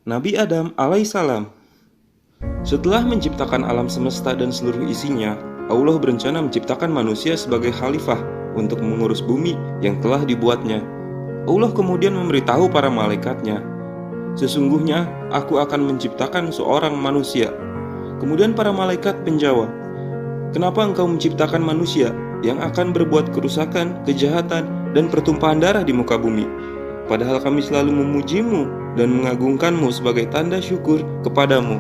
Nabi Adam alaihissalam. Setelah menciptakan alam semesta dan seluruh isinya, Allah berencana menciptakan manusia sebagai khalifah untuk mengurus bumi yang telah dibuatnya. Allah kemudian memberitahu para malaikatnya, "Sesungguhnya aku akan menciptakan seorang manusia." Kemudian para malaikat menjawab, "Kenapa engkau menciptakan manusia yang akan berbuat kerusakan, kejahatan, dan pertumpahan darah di muka bumi? Padahal kami selalu memujimu dan mengagungkanmu sebagai tanda syukur kepadamu."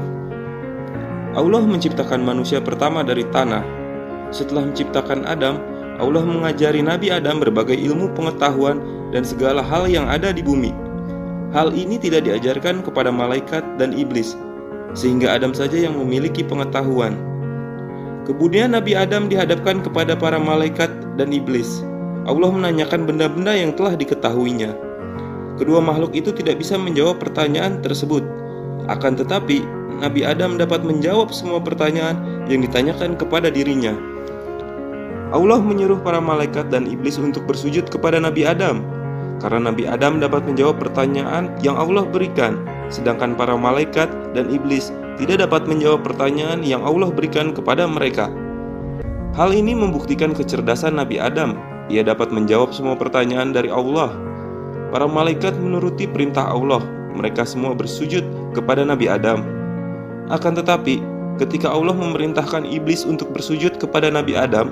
Allah menciptakan manusia pertama dari tanah. Setelah menciptakan Adam, Allah mengajari Nabi Adam berbagai ilmu pengetahuan dan segala hal yang ada di bumi. Hal ini tidak diajarkan kepada malaikat dan iblis, sehingga Adam saja yang memiliki pengetahuan. Kemudian Nabi Adam dihadapkan kepada para malaikat dan iblis. Allah menanyakan benda-benda yang telah diketahuinya. Kedua makhluk itu tidak bisa menjawab pertanyaan tersebut. Akan tetapi, Nabi Adam dapat menjawab semua pertanyaan yang ditanyakan kepada dirinya. Allah menyuruh para malaikat dan iblis untuk bersujud kepada Nabi Adam, karena Nabi Adam dapat menjawab pertanyaan yang Allah berikan, sedangkan para malaikat dan iblis tidak dapat menjawab pertanyaan yang Allah berikan kepada mereka. Hal ini membuktikan kecerdasan Nabi Adam. Ia dapat menjawab semua pertanyaan dari Allah. Para malaikat menuruti perintah Allah. Mereka semua bersujud kepada Nabi Adam. Akan tetapi, ketika Allah memerintahkan iblis untuk bersujud kepada Nabi Adam,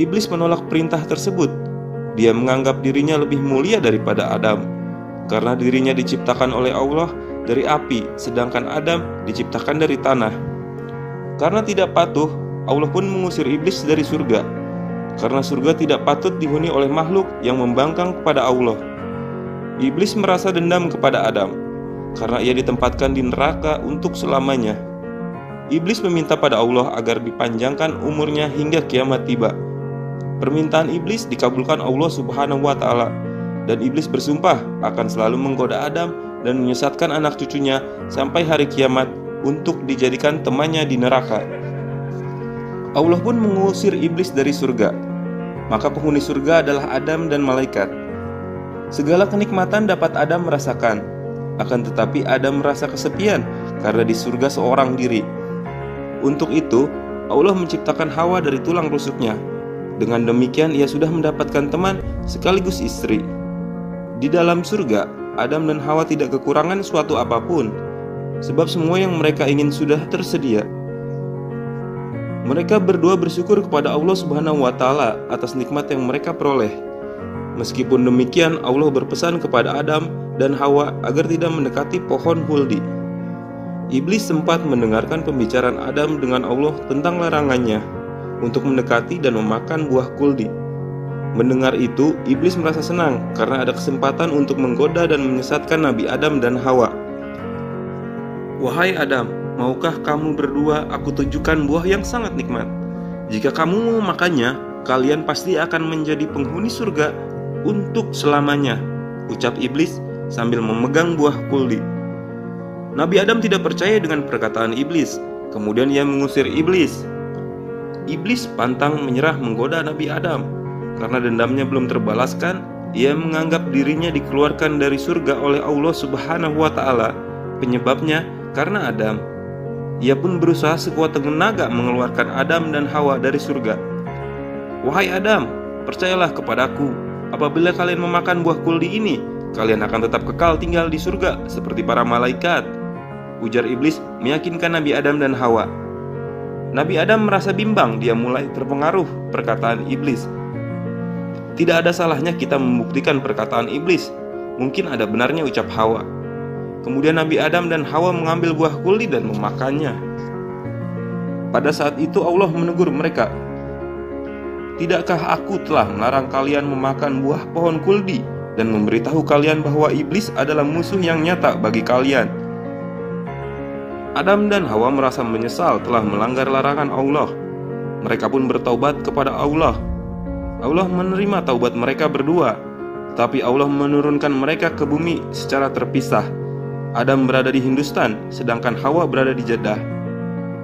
iblis menolak perintah tersebut. Dia menganggap dirinya lebih mulia daripada Adam, karena dirinya diciptakan oleh Allah dari api, sedangkan Adam diciptakan dari tanah. Karena tidak patuh, Allah pun mengusir iblis dari surga, karena surga tidak patut dihuni oleh makhluk yang membangkang kepada Allah. Iblis merasa dendam kepada Adam, karena ia ditempatkan di neraka untuk selamanya. Iblis meminta pada Allah agar dipanjangkan umurnya hingga kiamat tiba. Permintaan iblis dikabulkan Allah Subhanahu wa Ta'ala, dan iblis bersumpah akan selalu menggoda Adam dan menyesatkan anak cucunya sampai hari kiamat untuk dijadikan temannya di neraka. Allah pun mengusir iblis dari surga. Maka penghuni surga adalah Adam dan malaikat. Segala kenikmatan dapat Adam merasakan, akan tetapi Adam merasa kesepian karena di surga seorang diri. Untuk itu, Allah menciptakan Hawa dari tulang rusuknya. Dengan demikian ia sudah mendapatkan teman sekaligus istri. Di dalam surga, Adam dan Hawa tidak kekurangan suatu apapun, sebab semua yang mereka ingin sudah tersedia. Mereka berdua bersyukur kepada Allah Subhanahu wa Ta'ala atas nikmat yang mereka peroleh. Meskipun demikian, Allah berpesan kepada Adam dan Hawa agar tidak mendekati pohon huldi. Iblis sempat mendengarkan pembicaraan Adam dengan Allah tentang larangannya untuk mendekati dan memakan buah kuldi. Mendengar itu, iblis merasa senang karena ada kesempatan untuk menggoda dan menyesatkan Nabi Adam dan Hawa. "Wahai Adam, maukah kamu berdua aku tunjukkan buah yang sangat nikmat? Jika kamu mau makannya, kalian pasti akan menjadi penghuni surga untuk selamanya," ucap iblis sambil memegang buah kuldi. Nabi Adam tidak percaya dengan perkataan iblis. Kemudian ia mengusir iblis. Iblis pantang menyerah menggoda Nabi Adam. Karena dendamnya belum terbalaskan, ia menganggap dirinya dikeluarkan dari surga oleh Allah Subhanahu wa Ta'ala. Penyebabnya karena Adam. Ia pun berusaha sekuat tenaga mengeluarkan Adam dan Hawa dari surga. "Wahai Adam, percayalah kepadaku. Apabila kalian memakan buah kuldi ini, kalian akan tetap kekal tinggal di surga seperti para malaikat," ujar iblis meyakinkan Nabi Adam dan Hawa. Nabi Adam merasa bimbang. Dia mulai terpengaruh perkataan iblis. Tidak ada salahnya kita membuktikan perkataan iblis. Mungkin ada benarnya, ucap Hawa. Kemudian Nabi Adam dan Hawa mengambil buah kuldi dan memakannya. Pada saat itu Allah menegur mereka, "Tidakkah aku telah melarang kalian memakan buah pohon kuldi dan memberitahu kalian bahwa iblis adalah musuh yang nyata bagi kalian?" Adam dan Hawa merasa menyesal telah melanggar larangan Allah. Mereka pun bertaubat kepada Allah. Allah menerima taubat mereka berdua, tapi Allah menurunkan mereka ke bumi secara terpisah. Adam berada di Hindustan, sedangkan Hawa berada di Jeddah.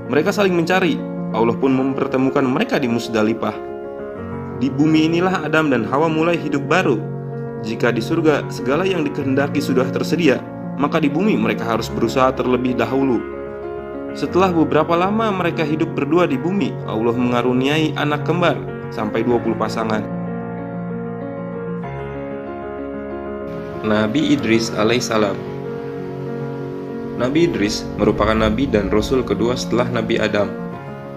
Mereka saling mencari. Allah pun mempertemukan mereka di Musdalifah. Di bumi inilah Adam dan Hawa mulai hidup baru. Jika di surga segala yang dikehendaki sudah tersedia, maka di bumi mereka harus berusaha terlebih dahulu. Setelah beberapa lama mereka hidup berdua di bumi, Allah mengaruniai anak kembar sampai 20 pasangan. Nabi Idris alaihissalam. Nabi Idris merupakan nabi dan rasul kedua setelah Nabi Adam.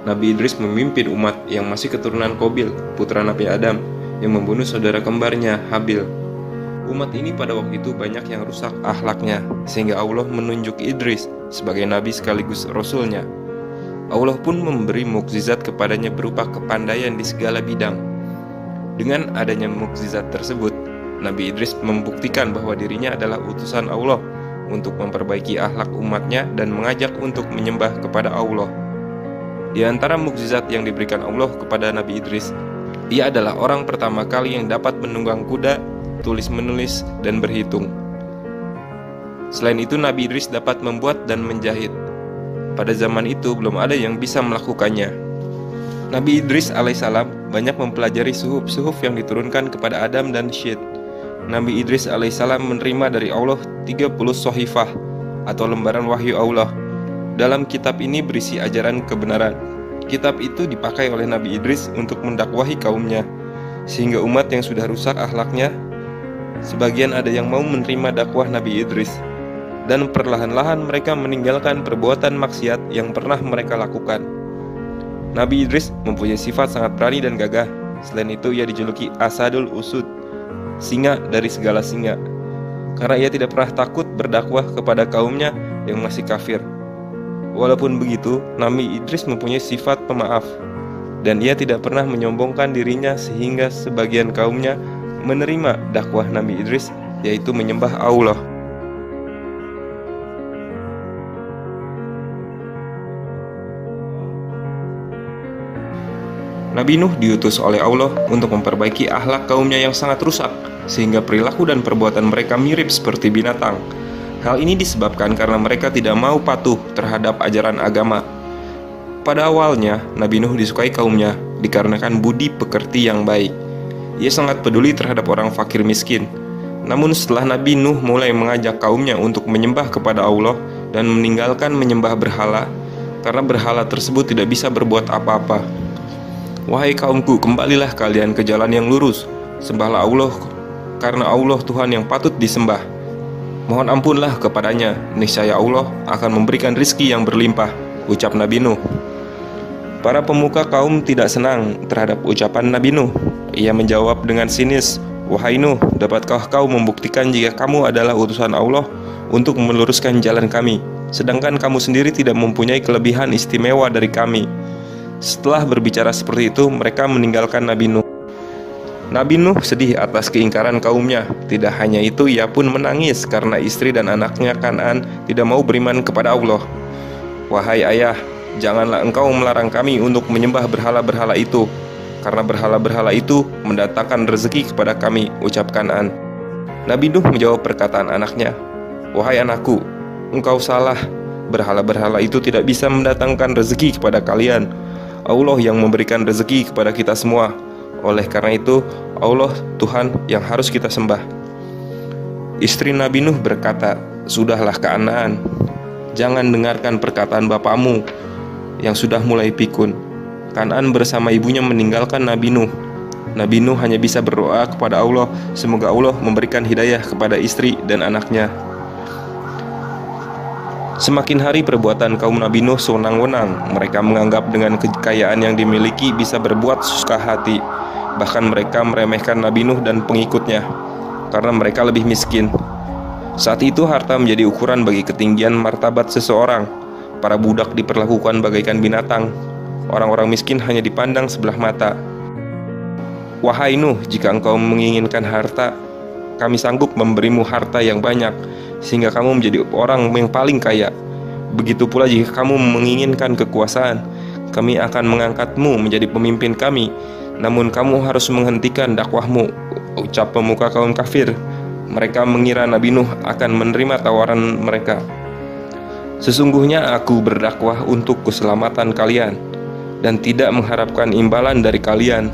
Nabi Idris memimpin umat yang masih keturunan Qabil, putra Nabi Adam, yang membunuh saudara kembarnya, Habil. Umat ini pada waktu itu banyak yang rusak akhlaknya, sehingga Allah menunjuk Idris sebagai nabi sekaligus rasulnya. Allah pun memberi mukjizat kepadanya berupa kepandaian di segala bidang. Dengan adanya mukjizat tersebut, Nabi Idris membuktikan bahwa dirinya adalah utusan Allah untuk memperbaiki akhlak umatnya dan mengajak untuk menyembah kepada Allah. Di antara mukjizat yang diberikan Allah kepada Nabi Idris, ia adalah orang pertama kali yang dapat menunggang kuda, tulis-menulis, dan berhitung. Selain itu, Nabi Idris dapat membuat dan menjahit. Pada zaman itu belum ada yang bisa melakukannya. Nabi Idris alaihissalam banyak mempelajari suhuf-suhuf yang diturunkan kepada Adam dan Syed. Nabi Idris alaihissalam menerima dari Allah 30 sohifah atau lembaran wahyu Allah. Dalam kitab ini berisi ajaran kebenaran. Kitab itu dipakai oleh Nabi Idris untuk mendakwahi kaumnya, sehingga umat yang sudah rusak akhlaknya, sebagian ada yang mau menerima dakwah Nabi Idris, dan perlahan-lahan mereka meninggalkan perbuatan maksiat yang pernah mereka lakukan. Nabi Idris mempunyai sifat sangat berani dan gagah. Selain itu, ia dijuluki Asadul Usud, singa dari segala singa, karena ia tidak pernah takut berdakwah kepada kaumnya yang masih kafir. Walaupun begitu, Nabi Idris mempunyai sifat pemaaf, dan ia tidak pernah menyombongkan dirinya sehingga sebagian kaumnya menerima dakwah Nabi Idris, yaitu menyembah Allah. Nabi Nuh diutus oleh Allah untuk memperbaiki akhlak kaumnya yang sangat rusak, sehingga perilaku dan perbuatan mereka mirip seperti binatang. Hal ini disebabkan karena mereka tidak mau patuh terhadap ajaran agama. Pada awalnya, Nabi Nuh disukai kaumnya dikarenakan budi pekerti yang baik. Ia sangat peduli terhadap orang fakir miskin. Namun setelah Nabi Nuh mulai mengajak kaumnya untuk menyembah kepada Allah dan meninggalkan menyembah berhala, karena berhala tersebut tidak bisa berbuat apa-apa. Wahai kaumku, kembalilah kalian ke jalan yang lurus. Sembahlah Allah, karena Allah Tuhan yang patut disembah. Mohon ampunlah kepadanya, niscaya Allah akan memberikan rizki yang berlimpah, ucap Nabi Nuh. Para pemuka kaum tidak senang terhadap ucapan Nabi Nuh. Ia menjawab dengan sinis, "Wahai Nuh, dapatkah kau membuktikan jika kamu adalah utusan Allah untuk meluruskan jalan kami, sedangkan kamu sendiri tidak mempunyai kelebihan istimewa dari kami?" Setelah berbicara seperti itu, mereka meninggalkan Nabi Nuh. Nabi Nuh sedih atas keingkaran kaumnya. Tidak hanya itu, ia pun menangis karena istri dan anaknya Kan'an tidak mau beriman kepada Allah. "Wahai ayah, janganlah engkau melarang kami untuk menyembah berhala-berhala itu, karena berhala-berhala itu mendatangkan rezeki kepada kami," ucap Kan'an. Nabi Nuh menjawab perkataan anaknya, "Wahai anakku, engkau salah. Berhala-berhala itu tidak bisa mendatangkan rezeki kepada kalian. Allah yang memberikan rezeki kepada kita semua. Oleh karena itu, Allah Tuhan yang harus kita sembah." Istri Nabi Nuh berkata, "Sudahlah Kan'an, jangan dengarkan perkataan bapakmu yang sudah mulai pikun." Kan'an bersama ibunya meninggalkan Nabi Nuh. Nabi Nuh hanya bisa berdoa kepada Allah, semoga Allah memberikan hidayah kepada istri dan anaknya. Semakin hari perbuatan kaum Nabi Nuh sewenang-wenang. Mereka menganggap dengan kekayaan yang dimiliki bisa berbuat suka hati. Bahkan mereka meremehkan Nabi Nuh dan pengikutnya karena mereka lebih miskin. Saat itu harta menjadi ukuran bagi ketinggian martabat seseorang. Para budak diperlakukan bagaikan binatang. Orang-orang miskin hanya dipandang sebelah mata. "Wahai Nuh, jika engkau menginginkan harta, kami sanggup memberimu harta yang banyak, sehingga kamu menjadi orang yang paling kaya. Begitu pula jika kamu menginginkan kekuasaan, kami akan mengangkatmu menjadi pemimpin kami. Namun kamu harus menghentikan dakwahmu," ucap pemuka kaum kafir. Mereka mengira Nabi Nuh akan menerima tawaran mereka. "Sesungguhnya aku berdakwah untuk keselamatan kalian dan tidak mengharapkan imbalan dari kalian.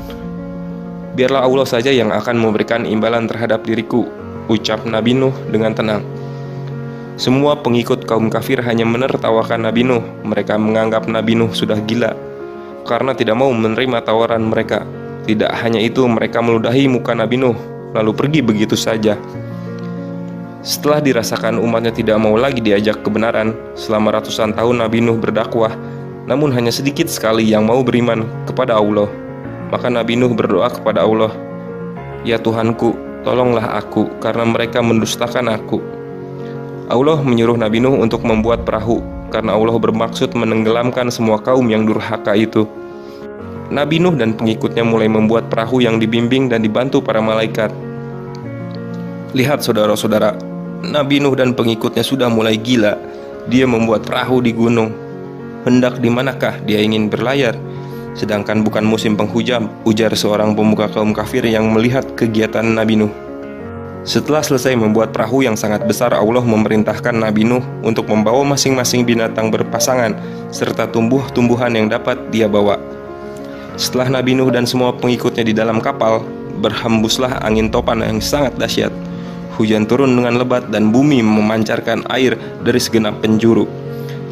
Biarlah Allah saja yang akan memberikan imbalan terhadap diriku," ucap Nabi Nuh dengan tenang. Semua pengikut kaum kafir hanya menertawakan Nabi Nuh. Mereka menganggap Nabi Nuh sudah gila karena tidak mau menerima tawaran mereka. Tidak hanya itu, mereka meludahi muka Nabi Nuh lalu pergi begitu saja. Setelah dirasakan umatnya tidak mau lagi diajak kebenaran, selama ratusan tahun Nabi Nuh berdakwah, namun hanya sedikit sekali yang mau beriman kepada Allah. Maka Nabi Nuh berdoa kepada Allah, "Ya Tuhanku, tolonglah aku karena mereka mendustakan aku." Allah menyuruh Nabi Nuh untuk membuat perahu karena Allah bermaksud menenggelamkan semua kaum yang durhaka itu. Nabi Nuh dan pengikutnya mulai membuat perahu yang dibimbing dan dibantu para malaikat. Lihat saudara-saudara, Nabi Nuh dan pengikutnya sudah mulai gila. Dia membuat perahu di gunung. Hendak di manakah dia ingin berlayar? Sedangkan bukan musim penghujan, ujar seorang pemuka kaum kafir yang melihat kegiatan Nabi Nuh. Setelah selesai membuat perahu yang sangat besar, Allah memerintahkan Nabi Nuh untuk membawa masing-masing binatang berpasangan serta tumbuh-tumbuhan yang dapat dia bawa. Setelah Nabi Nuh dan semua pengikutnya di dalam kapal, berhembuslah angin topan yang sangat dahsyat. Hujan turun dengan lebat dan bumi memancarkan air dari segenap penjuru.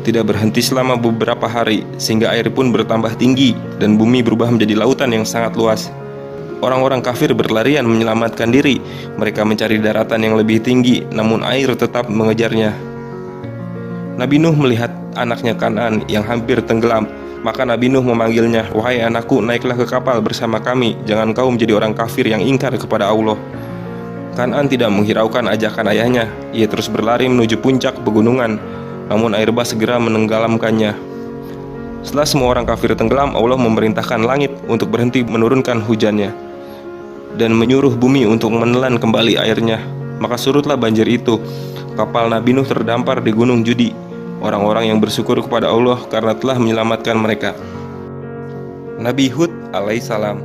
Tidak berhenti selama beberapa hari, sehingga air pun bertambah tinggi dan bumi berubah menjadi lautan yang sangat luas. Orang-orang kafir berlarian menyelamatkan diri. Mereka mencari daratan yang lebih tinggi, namun air tetap mengejarnya. Nabi Nuh melihat anaknya Kan'an yang hampir tenggelam. Maka Nabi Nuh memanggilnya, "Wahai anakku, naiklah ke kapal bersama kami. Jangan kau menjadi orang kafir yang ingkar kepada Allah." Kan'an tidak menghiraukan ajakan ayahnya. Ia terus berlari menuju puncak pegunungan, namun air bah segera menenggelamkannya. Setelah semua orang kafir tenggelam, Allah memerintahkan langit untuk berhenti menurunkan hujannya dan menyuruh bumi untuk menelan kembali airnya. Maka surutlah banjir itu. Kapal Nabi Nuh terdampar di gunung Judi. Orang-orang yang bersyukur kepada Allah karena telah menyelamatkan mereka. Nabi Hud alaihissalam.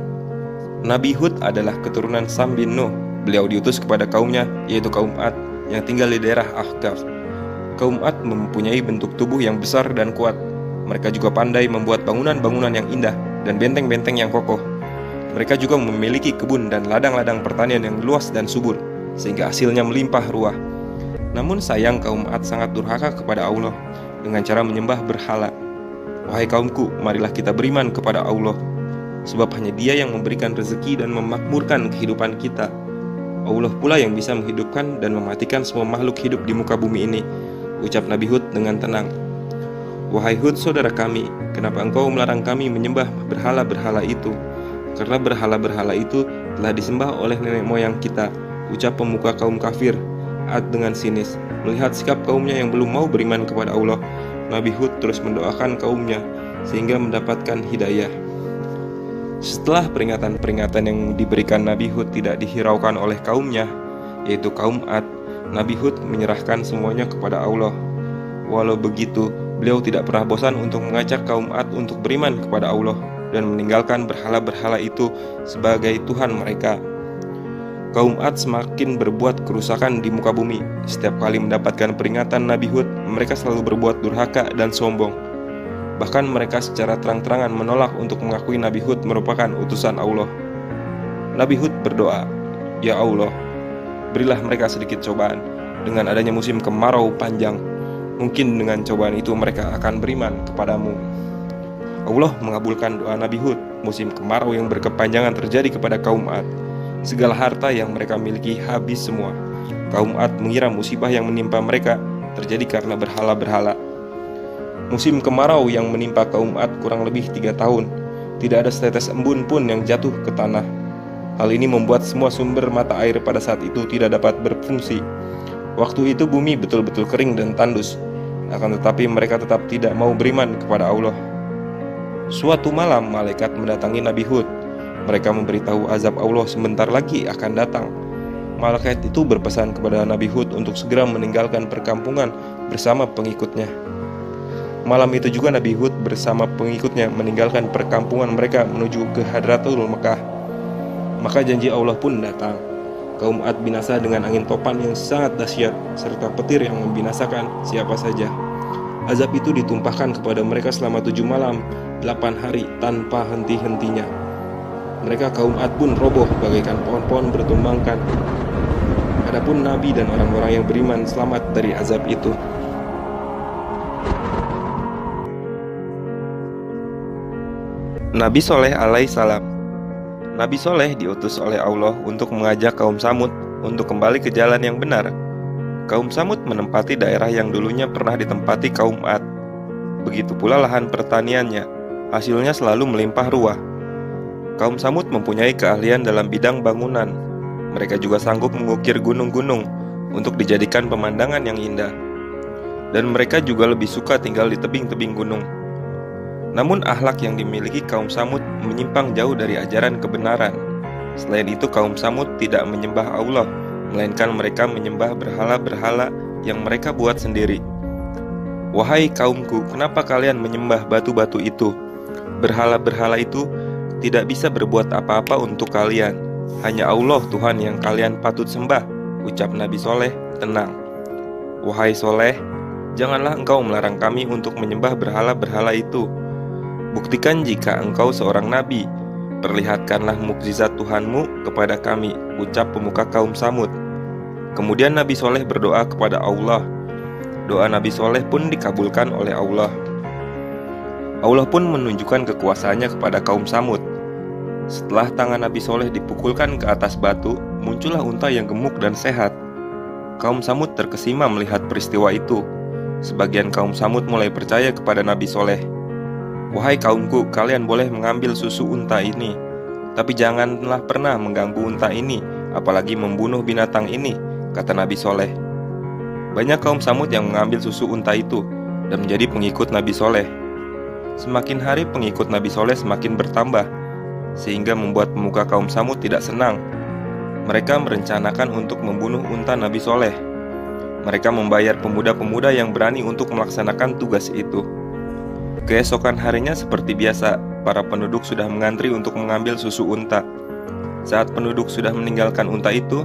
Nabi Hud adalah keturunan Sam bin Nuh. Beliau diutus kepada kaumnya, yaitu kaum Ad yang tinggal di daerah Ahqaf. Kaum Ad mempunyai bentuk tubuh yang besar dan kuat. Mereka juga pandai membuat bangunan-bangunan yang indah dan benteng-benteng yang kokoh. Mereka juga memiliki kebun dan ladang-ladang pertanian yang luas dan subur, sehingga hasilnya melimpah ruah. Namun sayang, kaum Ad sangat durhaka kepada Allah dengan cara menyembah berhala. Wahai kaumku, marilah kita beriman kepada Allah, sebab hanya Dia yang memberikan rezeki dan memakmurkan kehidupan kita. Allah pula yang bisa menghidupkan dan mematikan semua makhluk hidup di muka bumi ini, ucap Nabi Hud dengan tenang. Wahai Hud, saudara kami, kenapa engkau melarang kami menyembah berhala-berhala itu? Karena berhala-berhala itu telah disembah oleh nenek moyang kita, ucap pemuka kaum kafir. Ad dengan sinis melihat sikap kaumnya yang belum mau beriman kepada Allah. Nabi Hud terus mendoakan kaumnya sehingga mendapatkan hidayah. Setelah peringatan-peringatan yang diberikan Nabi Hud tidak dihiraukan oleh kaumnya, yaitu kaum Ad, Nabi Hud menyerahkan semuanya kepada Allah. Walau begitu, beliau tidak pernah bosan untuk mengajak kaum Ad untuk beriman kepada Allah dan meninggalkan berhala-berhala itu sebagai Tuhan mereka. Kaum Ad semakin berbuat kerusakan di muka bumi. Setiap kali mendapatkan peringatan Nabi Hud, mereka selalu berbuat durhaka dan sombong. Bahkan mereka secara terang-terangan menolak untuk mengakui Nabi Hud merupakan utusan Allah. Nabi Hud berdoa, "Ya Allah, berilah mereka sedikit cobaan dengan adanya musim kemarau panjang. Mungkin dengan cobaan itu mereka akan beriman kepadamu." Allah mengabulkan doa Nabi Hud. Musim kemarau yang berkepanjangan terjadi kepada kaum Ad. Segala harta yang mereka miliki habis semua. Kaum Ad mengira musibah yang menimpa mereka terjadi karena berhala-berhala. Musim kemarau yang menimpa kaum Ad kurang lebih 3 tahun. Tidak ada setetes embun pun yang jatuh ke tanah. Hal ini membuat semua sumber mata air pada saat itu tidak dapat berfungsi. Waktu itu bumi betul-betul kering dan tandus. Akan tetapi mereka tetap tidak mau beriman kepada Allah. Suatu malam malaikat mendatangi Nabi Hud. Mereka memberitahu azab Allah sebentar lagi akan datang. Malaikat itu berpesan kepada Nabi Hud untuk segera meninggalkan perkampungan bersama pengikutnya. Malam itu juga Nabi Hud bersama pengikutnya meninggalkan perkampungan mereka menuju ke Hadratul Mekah. Maka janji Allah pun datang. Kaum Ad binasa dengan angin topan yang sangat dahsyat serta petir yang membinasakan siapa saja. Azab itu ditumpahkan kepada mereka selama 7 malam, 8 hari tanpa henti-hentinya. Mereka kaum Ad pun roboh bagaikan pohon-pohon bertumbangkan. Adapun Nabi dan orang-orang yang beriman selamat dari azab itu. Nabi Soleh alaihissalam. Nabi Soleh diutus oleh Allah untuk mengajak kaum Samud untuk kembali ke jalan yang benar. Kaum Samud menempati daerah yang dulunya pernah ditempati kaum Ad. Begitu pula lahan pertaniannya, hasilnya selalu melimpah ruah. Kaum Samud mempunyai keahlian dalam bidang bangunan. Mereka juga sanggup mengukir gunung-gunung untuk dijadikan pemandangan yang indah. Dan mereka juga lebih suka tinggal di tebing-tebing gunung. Namun akhlak yang dimiliki kaum Samud menyimpang jauh dari ajaran kebenaran. Selain itu kaum Samud tidak menyembah Allah, melainkan mereka menyembah berhala-berhala yang mereka buat sendiri. Wahai kaumku, kenapa kalian menyembah batu-batu itu? Berhala-berhala itu tidak bisa berbuat apa-apa untuk kalian. Hanya Allah Tuhan yang kalian patut sembah, ucap Nabi Soleh tenang. Wahai Soleh, janganlah engkau melarang kami untuk menyembah berhala-berhala itu. Buktikan jika engkau seorang nabi, perlihatkanlah mukjizat Tuhanmu kepada kami, ucap pemuka kaum Samud. Kemudian Nabi Soleh berdoa kepada Allah. Doa Nabi Soleh pun dikabulkan oleh Allah. Allah pun menunjukkan kekuasaannya kepada kaum Samud. Setelah tangan Nabi Soleh dipukulkan ke atas batu, muncullah unta yang gemuk dan sehat. Kaum Samud terkesima melihat peristiwa itu. Sebagian kaum Samud mulai percaya kepada Nabi Soleh. Wahai kaumku, kalian boleh mengambil susu unta ini, tapi janganlah pernah mengganggu unta ini, apalagi membunuh binatang ini, kata Nabi Soleh. Banyak kaum Samud yang mengambil susu unta itu dan menjadi pengikut Nabi Soleh. Semakin hari pengikut Nabi Soleh semakin bertambah, sehingga membuat pemuka kaum Samud tidak senang. Mereka merencanakan untuk membunuh unta Nabi Soleh. Mereka membayar pemuda-pemuda yang berani untuk melaksanakan tugas itu. Keesokan harinya seperti biasa, para penduduk sudah mengantri untuk mengambil susu unta. Saat penduduk sudah meninggalkan unta itu,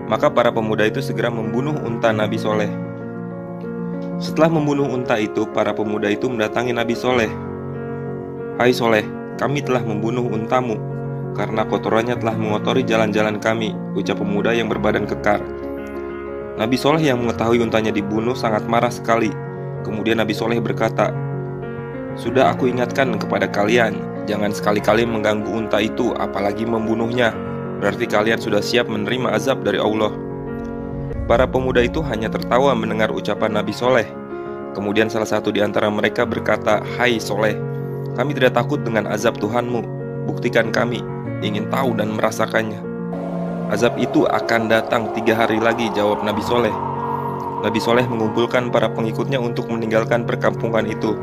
maka para pemuda itu segera membunuh unta Nabi Soleh. Setelah membunuh unta itu, para pemuda itu mendatangi Nabi Soleh. Hai Soleh, kami telah membunuh untamu, karena kotorannya telah mengotori jalan-jalan kami, ucap pemuda yang berbadan kekar. Nabi Soleh yang mengetahui untanya dibunuh sangat marah sekali. Kemudian Nabi Soleh berkata, sudah aku ingatkan kepada kalian, jangan sekali-kali mengganggu unta itu, apalagi membunuhnya. Berarti kalian sudah siap menerima azab dari Allah. Para pemuda itu hanya tertawa mendengar ucapan Nabi Soleh. Kemudian salah satu di antara mereka berkata, hai Soleh, kami tidak takut dengan azab Tuhanmu. Buktikan kami, ingin tahu dan merasakannya. Azab itu akan datang 3 hari lagi, jawab Nabi Soleh. Nabi Soleh mengumpulkan para pengikutnya untuk meninggalkan perkampungan itu.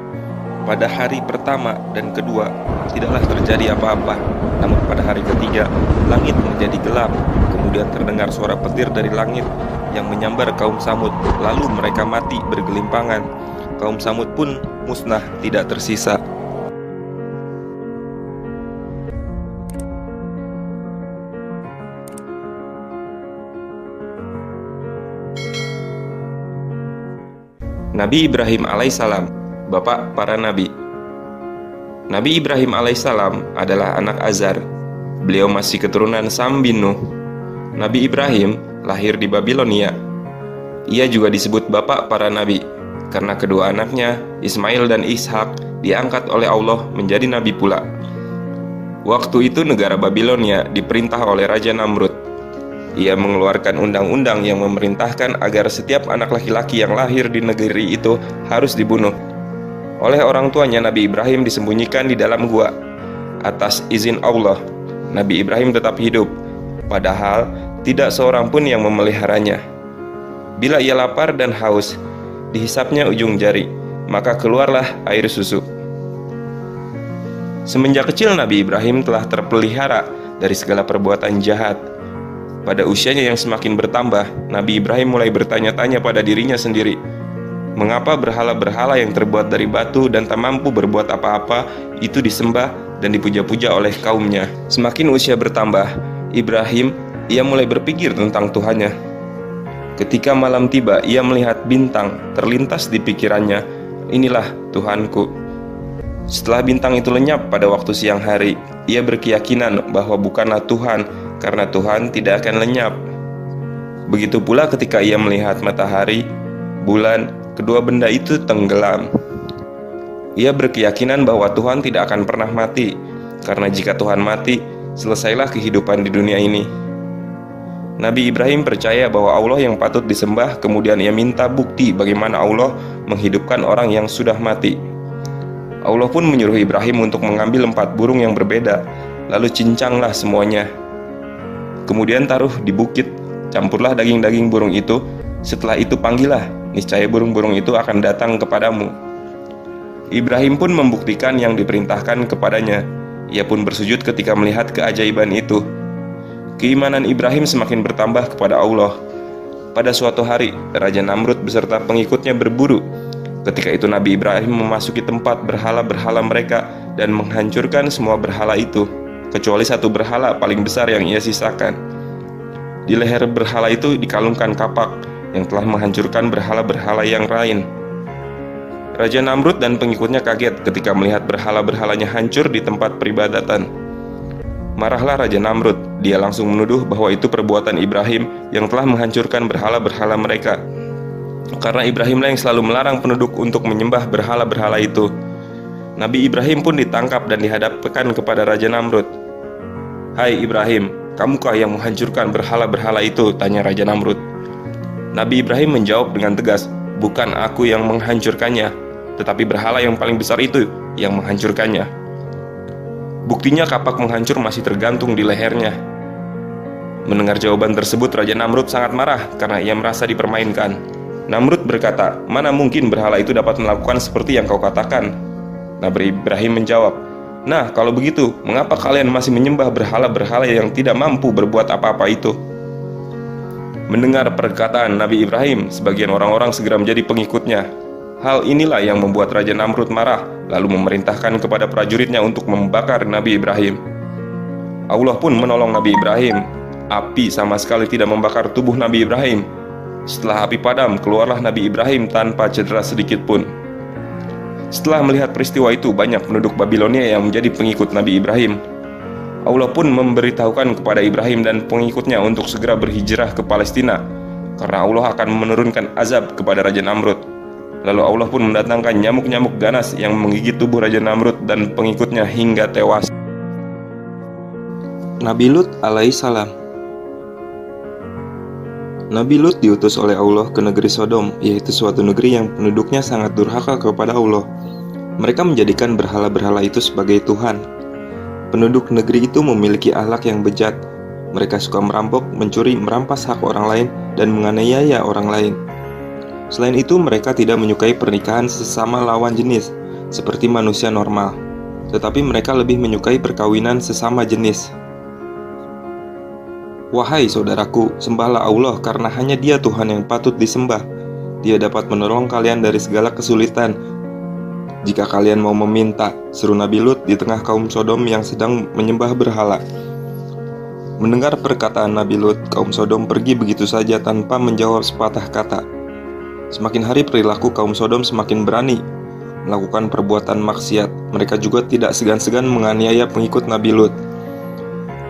Pada hari pertama dan kedua, tidaklah terjadi apa-apa. Namun pada hari ketiga, langit menjadi gelap. Kemudian terdengar suara petir dari langit yang menyambar kaum Samud. Lalu mereka mati bergelimpangan. Kaum Samud pun musnah, tidak tersisa. Nabi Ibrahim alaihissalam, bapak para nabi. Nabi Ibrahim alaihissalam adalah anak Azar. Beliau masih keturunan Sam bin Nuh. Nabi Ibrahim lahir di Babilonia. Ia juga disebut bapak para nabi karena kedua anaknya, Ismail dan Ishak, diangkat oleh Allah menjadi nabi pula. Waktu itu negara Babilonia diperintah oleh Raja Namrud. Ia mengeluarkan undang-undang yang memerintahkan agar setiap anak laki-laki yang lahir di negeri itu harus dibunuh. Oleh orang tuanya, Nabi Ibrahim disembunyikan di dalam gua. Atas izin Allah, Nabi Ibrahim tetap hidup, padahal tidak seorang pun yang memeliharanya. Bila ia lapar dan haus, dihisapnya ujung jari, maka keluarlah air susu. Semenjak kecil Nabi Ibrahim telah terpelihara dari segala perbuatan jahat. Pada usianya yang semakin bertambah, Nabi Ibrahim mulai bertanya-tanya pada dirinya sendiri, mengapa berhala-berhala yang terbuat dari batu dan tak mampu berbuat apa-apa itu disembah dan dipuja-puja oleh kaumnya. Semakin usia bertambah, ia mulai berpikir tentang Tuhannya. Ketika malam tiba, ia melihat bintang terlintas di pikirannya, inilah Tuhanku. Setelah bintang itu lenyap pada waktu siang hari, ia berkeyakinan bahwa bukanlah Tuhan, karena Tuhan tidak akan lenyap. Begitu pula ketika ia melihat matahari, bulan, kedua benda itu tenggelam. Ia berkeyakinan bahwa Tuhan tidak akan pernah mati, karena jika Tuhan mati, selesailah kehidupan di dunia ini. Nabi Ibrahim percaya bahwa Allah yang patut disembah, kemudian ia minta bukti bagaimana Allah menghidupkan orang yang sudah mati. Allah pun menyuruh Ibrahim untuk mengambil 4 burung yang berbeda, lalu cincanglah semuanya. Kemudian taruh di bukit, campurlah daging-daging burung itu, setelah itu panggillah, niscaya burung-burung itu akan datang kepadamu. Ibrahim pun membuktikan yang diperintahkan kepadanya. Ia pun bersujud ketika melihat keajaiban itu. Keimanan Ibrahim semakin bertambah kepada Allah. Pada suatu hari, Raja Namrud beserta pengikutnya berburu. Ketika itu Nabi Ibrahim memasuki tempat berhala-berhala mereka dan menghancurkan semua berhala itu, kecuali satu berhala paling besar yang ia sisakan. Di leher berhala itu dikalungkan kapak yang telah menghancurkan berhala-berhala yang lain. Raja Namrud dan pengikutnya kaget ketika melihat berhala-berhalanya hancur di tempat peribadatan. Marahlah Raja Namrud. Dia langsung menuduh bahwa itu perbuatan Ibrahim yang telah menghancurkan berhala-berhala mereka. Karena Ibrahimlah yang selalu melarang penduduk untuk menyembah berhala-berhala itu. Nabi Ibrahim pun ditangkap dan dihadapkan kepada Raja Namrud. "Hai Ibrahim, kamukah yang menghancurkan berhala-berhala itu?" tanya Raja Namrud. Nabi Ibrahim menjawab dengan tegas, "Bukan aku yang menghancurkannya, tetapi berhala yang paling besar itu yang menghancurkannya." Buktinya kapak menghancur masih tergantung di lehernya. Mendengar jawaban tersebut, Raja Namrud sangat marah karena ia merasa dipermainkan. Namrud berkata, "Mana mungkin berhala itu dapat melakukan seperti yang kau katakan?" Nabi Ibrahim menjawab, "Nah, kalau begitu, mengapa kalian masih menyembah berhala-berhala yang tidak mampu berbuat apa-apa itu?" Mendengar perkataan Nabi Ibrahim, sebagian orang-orang segera menjadi pengikutnya. Hal inilah yang membuat Raja Namrud marah, lalu memerintahkan kepada prajuritnya untuk membakar Nabi Ibrahim. Allah pun menolong Nabi Ibrahim. Api sama sekali tidak membakar tubuh Nabi Ibrahim. Setelah api padam, keluarlah Nabi Ibrahim tanpa cedera sedikit pun. Setelah melihat peristiwa itu, banyak penduduk Babilonia yang menjadi pengikut Nabi Ibrahim. Allah pun memberitahukan kepada Ibrahim dan pengikutnya untuk segera berhijrah ke Palestina, karena Allah akan menurunkan azab kepada Raja Namrud. Lalu Allah pun mendatangkan nyamuk-nyamuk ganas yang menggigit tubuh Raja Namrud dan pengikutnya hingga tewas. Nabi Lut alaihissalam. Nabi Lut diutus oleh Allah ke negeri Sodom, yaitu suatu negeri yang penduduknya sangat durhaka kepada Allah. Mereka menjadikan berhala-berhala itu sebagai Tuhan. Penduduk negeri itu memiliki akhlak yang bejat. Mereka suka merampok, mencuri, merampas hak orang lain, dan menganiaya orang lain. Selain itu, mereka tidak menyukai pernikahan sesama lawan jenis, seperti manusia normal. Tetapi mereka lebih menyukai perkawinan sesama jenis. Wahai saudaraku, sembahlah Allah karena hanya Dia Tuhan yang patut disembah. Dia dapat menolong kalian dari segala kesulitan. Jika kalian mau meminta, seru Nabi Lut di tengah kaum Sodom yang sedang menyembah berhala. Mendengar perkataan Nabi Lut, kaum Sodom pergi begitu saja tanpa menjawab sepatah kata. Semakin hari perilaku kaum Sodom semakin berani melakukan perbuatan maksiat. Mereka juga tidak segan-segan menganiaya pengikut Nabi Lut.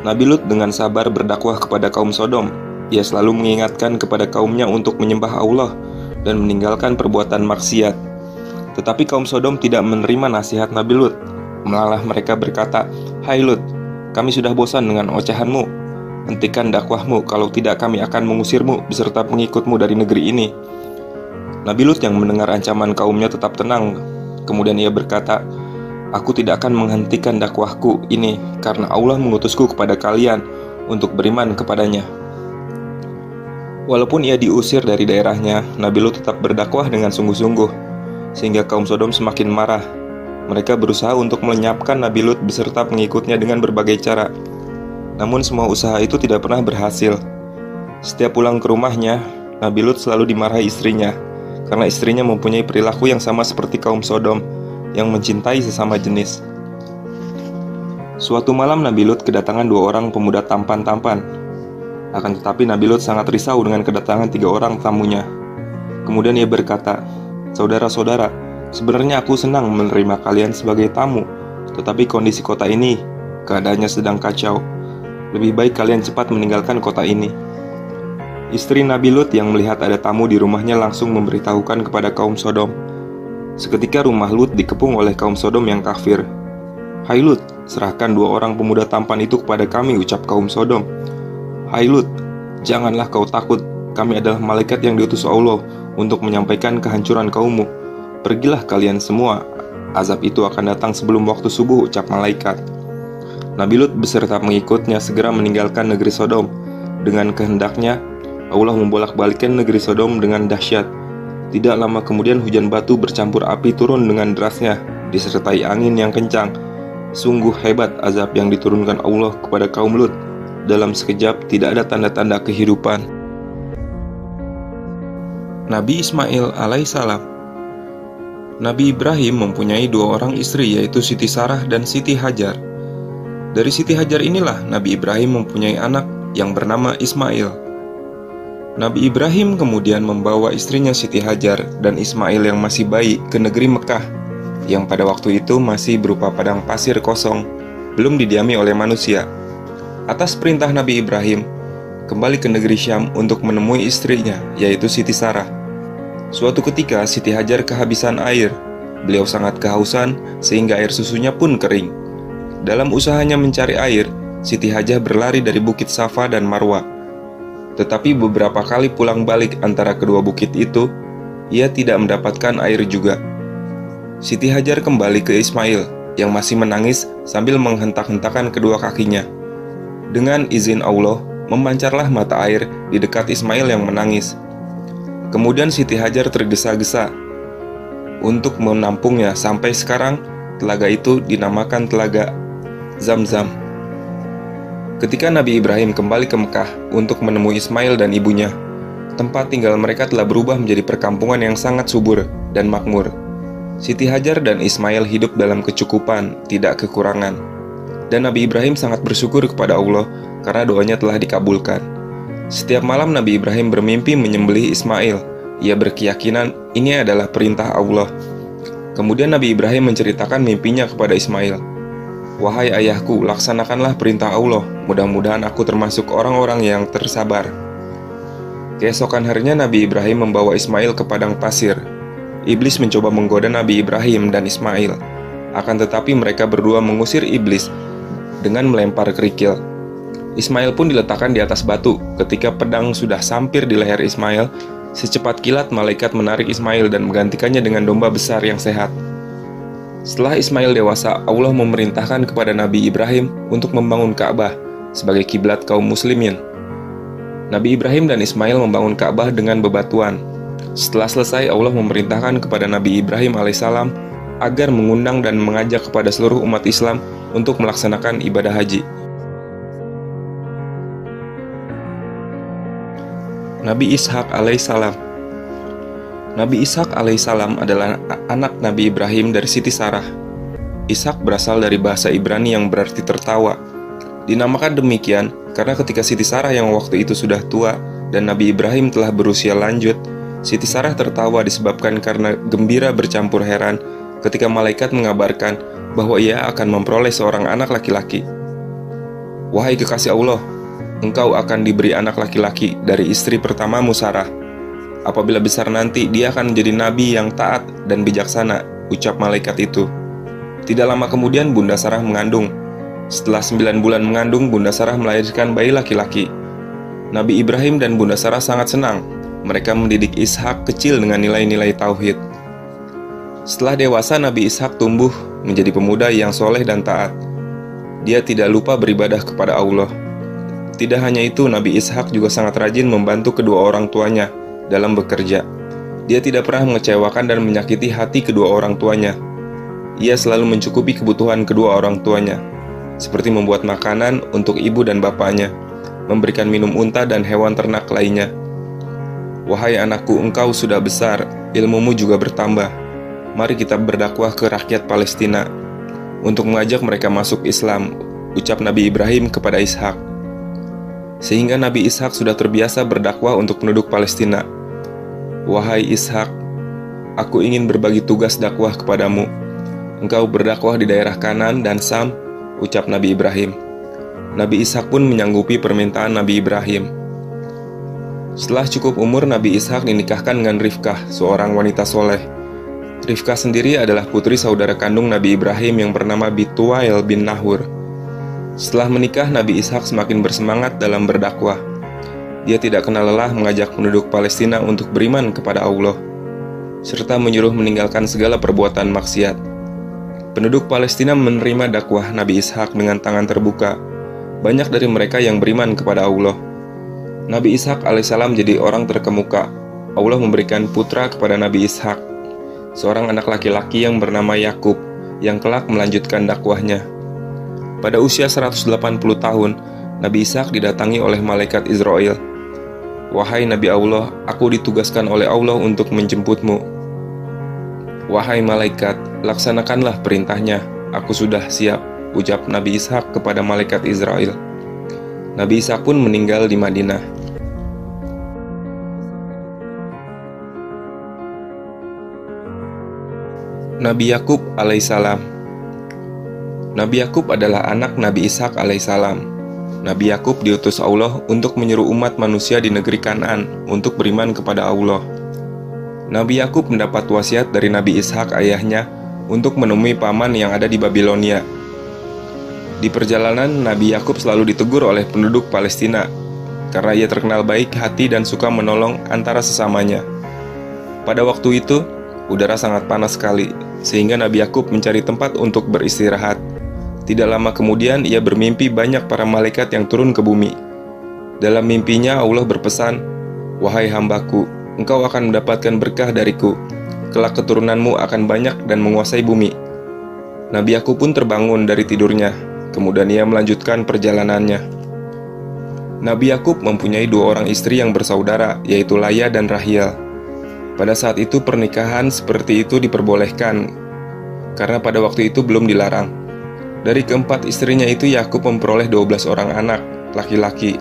Nabi Lut dengan sabar berdakwah kepada kaum Sodom. Ia selalu mengingatkan kepada kaumnya untuk menyembah Allah dan meninggalkan perbuatan maksiat. Tetapi kaum Sodom tidak menerima nasihat Nabi Lut. Malah mereka berkata, "Hai Lut, kami sudah bosan dengan ocehanmu. Hentikan dakwahmu, kalau tidak kami akan mengusirmu beserta pengikutmu dari negeri ini." Nabi Lut yang mendengar ancaman kaumnya tetap tenang. Kemudian ia berkata, "Aku tidak akan menghentikan dakwahku ini karena Allah mengutusku kepada kalian untuk beriman kepadanya." Walaupun ia diusir dari daerahnya, Nabi Lut tetap berdakwah dengan sungguh-sungguh, sehingga kaum Sodom semakin marah. Mereka berusaha untuk melenyapkan Nabi Lut beserta pengikutnya dengan berbagai cara. Namun semua usaha itu tidak pernah berhasil. Setiap pulang ke rumahnya, Nabi Lut selalu dimarahi istrinya, karena istrinya mempunyai perilaku yang sama seperti kaum Sodom yang mencintai sesama jenis. Suatu malam Nabi Lut kedatangan 2 orang pemuda tampan-tampan. Akan tetapi Nabi Lut sangat risau dengan kedatangan 3 orang tamunya. Kemudian ia berkata, "Saudara-saudara, sebenarnya aku senang menerima kalian sebagai tamu, tetapi kondisi kota ini, keadaannya sedang kacau. Lebih baik kalian cepat meninggalkan kota ini." Istri Nabi Lut yang melihat ada tamu di rumahnya langsung memberitahukan kepada kaum Sodom. Seketika rumah Lut dikepung oleh kaum Sodom yang kafir. "Hai Lut, serahkan 2 orang pemuda tampan itu kepada kami," ucap kaum Sodom. "Hai Lut, janganlah kau takut, kami adalah malaikat yang diutus Allah untuk menyampaikan kehancuran kaummu. Pergilah kalian semua, azab itu akan datang sebelum waktu subuh," ucap malaikat. Nabi Lut beserta pengikutnya segera meninggalkan negeri Sodom. Dengan kehendaknya, Allah membolak-balikkan negeri Sodom dengan dahsyat. Tidak lama kemudian hujan batu bercampur api turun dengan derasnya, disertai angin yang kencang. Sungguh hebat azab yang diturunkan Allah kepada kaum Lut. Dalam sekejap tidak ada tanda-tanda kehidupan. Nabi Ismail alaihissalam. Nabi Ibrahim mempunyai 2 orang istri, yaitu Siti Sarah dan Siti Hajar. Dari Siti Hajar inilah Nabi Ibrahim mempunyai anak yang bernama Ismail. Nabi Ibrahim kemudian membawa istrinya Siti Hajar dan Ismail yang masih bayi ke negeri Mekah, yang pada waktu itu masih berupa padang pasir kosong, belum didiami oleh manusia. Atas perintah Nabi Ibrahim, kembali ke negeri Syam untuk menemui istrinya, yaitu Siti Sarah. Suatu ketika Siti Hajar kehabisan air. Beliau sangat kehausan sehingga air susunya pun kering. Dalam usahanya mencari air, Siti Hajar berlari dari Bukit Safa dan Marwa. Tetapi beberapa kali pulang balik antara kedua bukit itu, ia tidak mendapatkan air juga. Siti Hajar kembali ke Ismail, yang masih menangis sambil menghentak-hentakan kedua kakinya. Dengan izin Allah, memancarlah mata air di dekat Ismail yang menangis. Kemudian Siti Hajar tergesa-gesa untuk menampungnya. Sampai sekarang, telaga itu dinamakan Telaga Zam-Zam. Ketika Nabi Ibrahim kembali ke Mekah untuk menemui Ismail dan ibunya, tempat tinggal mereka telah berubah menjadi perkampungan yang sangat subur dan makmur. Siti Hajar dan Ismail hidup dalam kecukupan, tidak kekurangan. Dan Nabi Ibrahim sangat bersyukur kepada Allah karena doanya telah dikabulkan. Setiap malam Nabi Ibrahim bermimpi menyembelih Ismail. Ia berkeyakinan ini adalah perintah Allah. Kemudian Nabi Ibrahim menceritakan mimpinya kepada Ismail. "Wahai ayahku, laksanakanlah perintah Allah. Mudah-mudahan aku termasuk orang-orang yang tersabar." Keesokan harinya Nabi Ibrahim membawa Ismail ke padang pasir. Iblis mencoba menggoda Nabi Ibrahim dan Ismail. Akan tetapi mereka berdua mengusir iblis dengan melempar kerikil. Ismail pun diletakkan di atas batu. Ketika pedang sudah sampir di leher Ismail, secepat kilat malaikat menarik Ismail dan menggantikannya dengan domba besar yang sehat. Setelah Ismail dewasa, Allah memerintahkan kepada Nabi Ibrahim untuk membangun Ka'bah sebagai kiblat kaum muslimin. Nabi Ibrahim dan Ismail membangun Ka'bah dengan bebatuan. Setelah selesai, Allah memerintahkan kepada Nabi Ibrahim alaihissalam agar mengundang dan mengajak kepada seluruh umat Islam untuk melaksanakan ibadah haji. Nabi Ishak alaihissalam. Nabi Ishak alaihissalam adalah anak Nabi Ibrahim dari Siti Sarah. Ishak berasal dari bahasa Ibrani yang berarti tertawa. Dinamakan demikian karena ketika Siti Sarah yang waktu itu sudah tua dan Nabi Ibrahim telah berusia lanjut, Siti Sarah tertawa disebabkan karena gembira bercampur heran ketika malaikat mengabarkan bahwa ia akan memperoleh seorang anak laki-laki. "Wahai kekasih Allah, engkau akan diberi anak laki-laki dari istri pertamamu Sarah. Apabila besar nanti, dia akan menjadi nabi yang taat dan bijaksana," ucap malaikat itu. Tidak lama kemudian Bunda Sarah mengandung. Setelah 9 bulan mengandung, Bunda Sarah melahirkan bayi laki-laki. Nabi Ibrahim dan Bunda Sarah sangat senang. Mereka mendidik Ishak kecil dengan nilai-nilai tauhid. Setelah dewasa, Nabi Ishak tumbuh menjadi pemuda yang soleh dan taat. Dia tidak lupa beribadah kepada Allah. Tidak hanya itu, Nabi Ishak juga sangat rajin membantu kedua orang tuanya dalam bekerja. Dia tidak pernah mengecewakan dan menyakiti hati kedua orang tuanya. Ia selalu mencukupi kebutuhan kedua orang tuanya, seperti membuat makanan untuk ibu dan bapaknya, memberikan minum unta dan hewan ternak lainnya. "Wahai anakku, engkau sudah besar, ilmumu juga bertambah. Mari kita berdakwah ke rakyat Palestina untuk mengajak mereka masuk Islam," ucap Nabi Ibrahim kepada Ishak. Sehingga Nabi Ishak sudah terbiasa berdakwah untuk penduduk Palestina. "Wahai Ishak, aku ingin berbagi tugas dakwah kepadamu. Engkau berdakwah di daerah Kanan dan Sam," ucap Nabi Ibrahim. Nabi Ishak pun menyanggupi permintaan Nabi Ibrahim. Setelah cukup umur, Nabi Ishak dinikahkan dengan Rifkah, seorang wanita soleh. Rifkah sendiri adalah putri saudara kandung Nabi Ibrahim yang bernama Bituwail bin Nahur. Setelah menikah, Nabi Ishak semakin bersemangat dalam berdakwah. Dia tidak kenal lelah mengajak penduduk Palestina untuk beriman kepada Allah, serta menyuruh meninggalkan segala perbuatan maksiat. Penduduk Palestina menerima dakwah Nabi Ishak dengan tangan terbuka. Banyak dari mereka yang beriman kepada Allah. Nabi Ishak alaihissalam jadi orang terkemuka. Allah memberikan putra kepada Nabi Ishak, seorang anak laki-laki yang bernama Yakub, yang kelak melanjutkan dakwahnya. Pada usia 180 tahun, Nabi Ishak didatangi oleh malaikat Israel. "Wahai Nabi Allah, aku ditugaskan oleh Allah untuk menjemputmu." "Wahai malaikat, laksanakanlah perintahnya, aku sudah siap," ucap Nabi Ishak kepada malaikat Israel. Nabi Ishak pun meninggal di Madinah. Nabi Yakub alaihissalam. Nabi Yakub adalah anak Nabi Ishak alaihissalam. Nabi Yakub diutus Allah untuk menyeru umat manusia di negeri Kanaan untuk beriman kepada Allah. Nabi Yakub mendapat wasiat dari Nabi Ishak ayahnya untuk menemui paman yang ada di Babilonia. Di perjalanan, Nabi Yakub selalu ditegur oleh penduduk Palestina karena ia terkenal baik hati dan suka menolong antara sesamanya. Pada waktu itu, udara sangat panas sekali, sehingga Nabi Yakub mencari tempat untuk beristirahat. Tidak lama kemudian, ia bermimpi banyak para malaikat yang turun ke bumi. Dalam mimpinya, Allah berpesan, "Wahai hambaku, engkau akan mendapatkan berkah dariku. Kelak keturunanmu akan banyak dan menguasai bumi." Nabi Yakub pun terbangun dari tidurnya. Kemudian ia melanjutkan perjalanannya. Nabi Yakub mempunyai 2 orang istri yang bersaudara, yaitu Laya dan Rahil. Pada saat itu pernikahan seperti itu diperbolehkan, karena pada waktu itu belum dilarang. Dari keempat istrinya itu, Yakub memperoleh 12 orang anak laki-laki.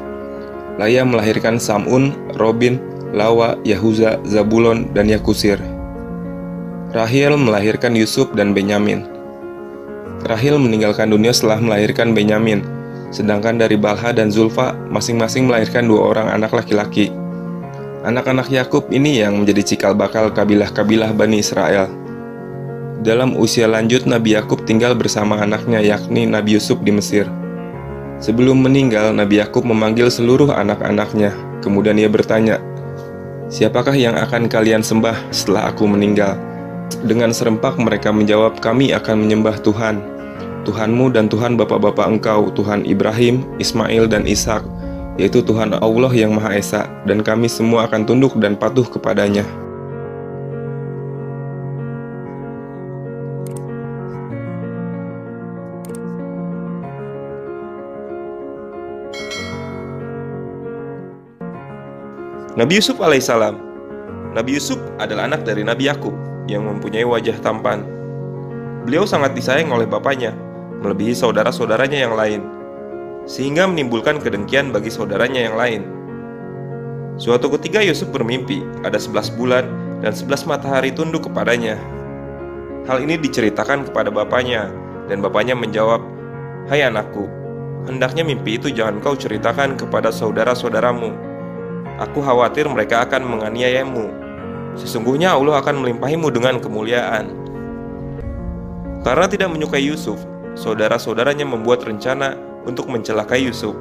Laya melahirkan Samun, Robin, Lawa, Yahuza, Zabulon, dan Yakusir. Rahil melahirkan Yusuf dan Benyamin. Rahil meninggalkan dunia setelah melahirkan Benyamin, sedangkan dari Balha dan Zulfa masing-masing melahirkan 2 orang anak laki-laki. Anak-anak Yakub ini yang menjadi cikal bakal kabilah-kabilah Bani Israel. Dalam usia lanjut, Nabi Yakub tinggal bersama anaknya, yakni Nabi Yusuf di Mesir. Sebelum meninggal, Nabi Yakub memanggil seluruh anak-anaknya. Kemudian ia bertanya, "Siapakah yang akan kalian sembah setelah aku meninggal?" Dengan serempak mereka menjawab, "Kami akan menyembah Tuhan, Tuhanmu dan Tuhan bapak-bapak engkau, Tuhan Ibrahim, Ismail, dan Ishak, yaitu Tuhan Allah yang Maha Esa, dan kami semua akan tunduk dan patuh kepadanya." Nabi Yusuf alaihissalam. Nabi Yusuf adalah anak dari Nabi Yakub yang mempunyai wajah tampan. Beliau sangat disayang oleh bapaknya, melebihi saudara-saudaranya yang lain, sehingga menimbulkan kedengkian bagi saudaranya yang lain. Suatu ketika Yusuf bermimpi ada 11 bulan dan 11 matahari tunduk kepadanya. Hal ini diceritakan kepada bapaknya, dan bapaknya menjawab, "Hai anakku, hendaknya mimpi itu jangan kau ceritakan kepada saudara-saudaramu. Aku khawatir mereka akan menganiayamu. Sesungguhnya Allah akan melimpahimu dengan kemuliaan." Karena tidak menyukai Yusuf, saudara-saudaranya membuat rencana untuk mencelakai Yusuf.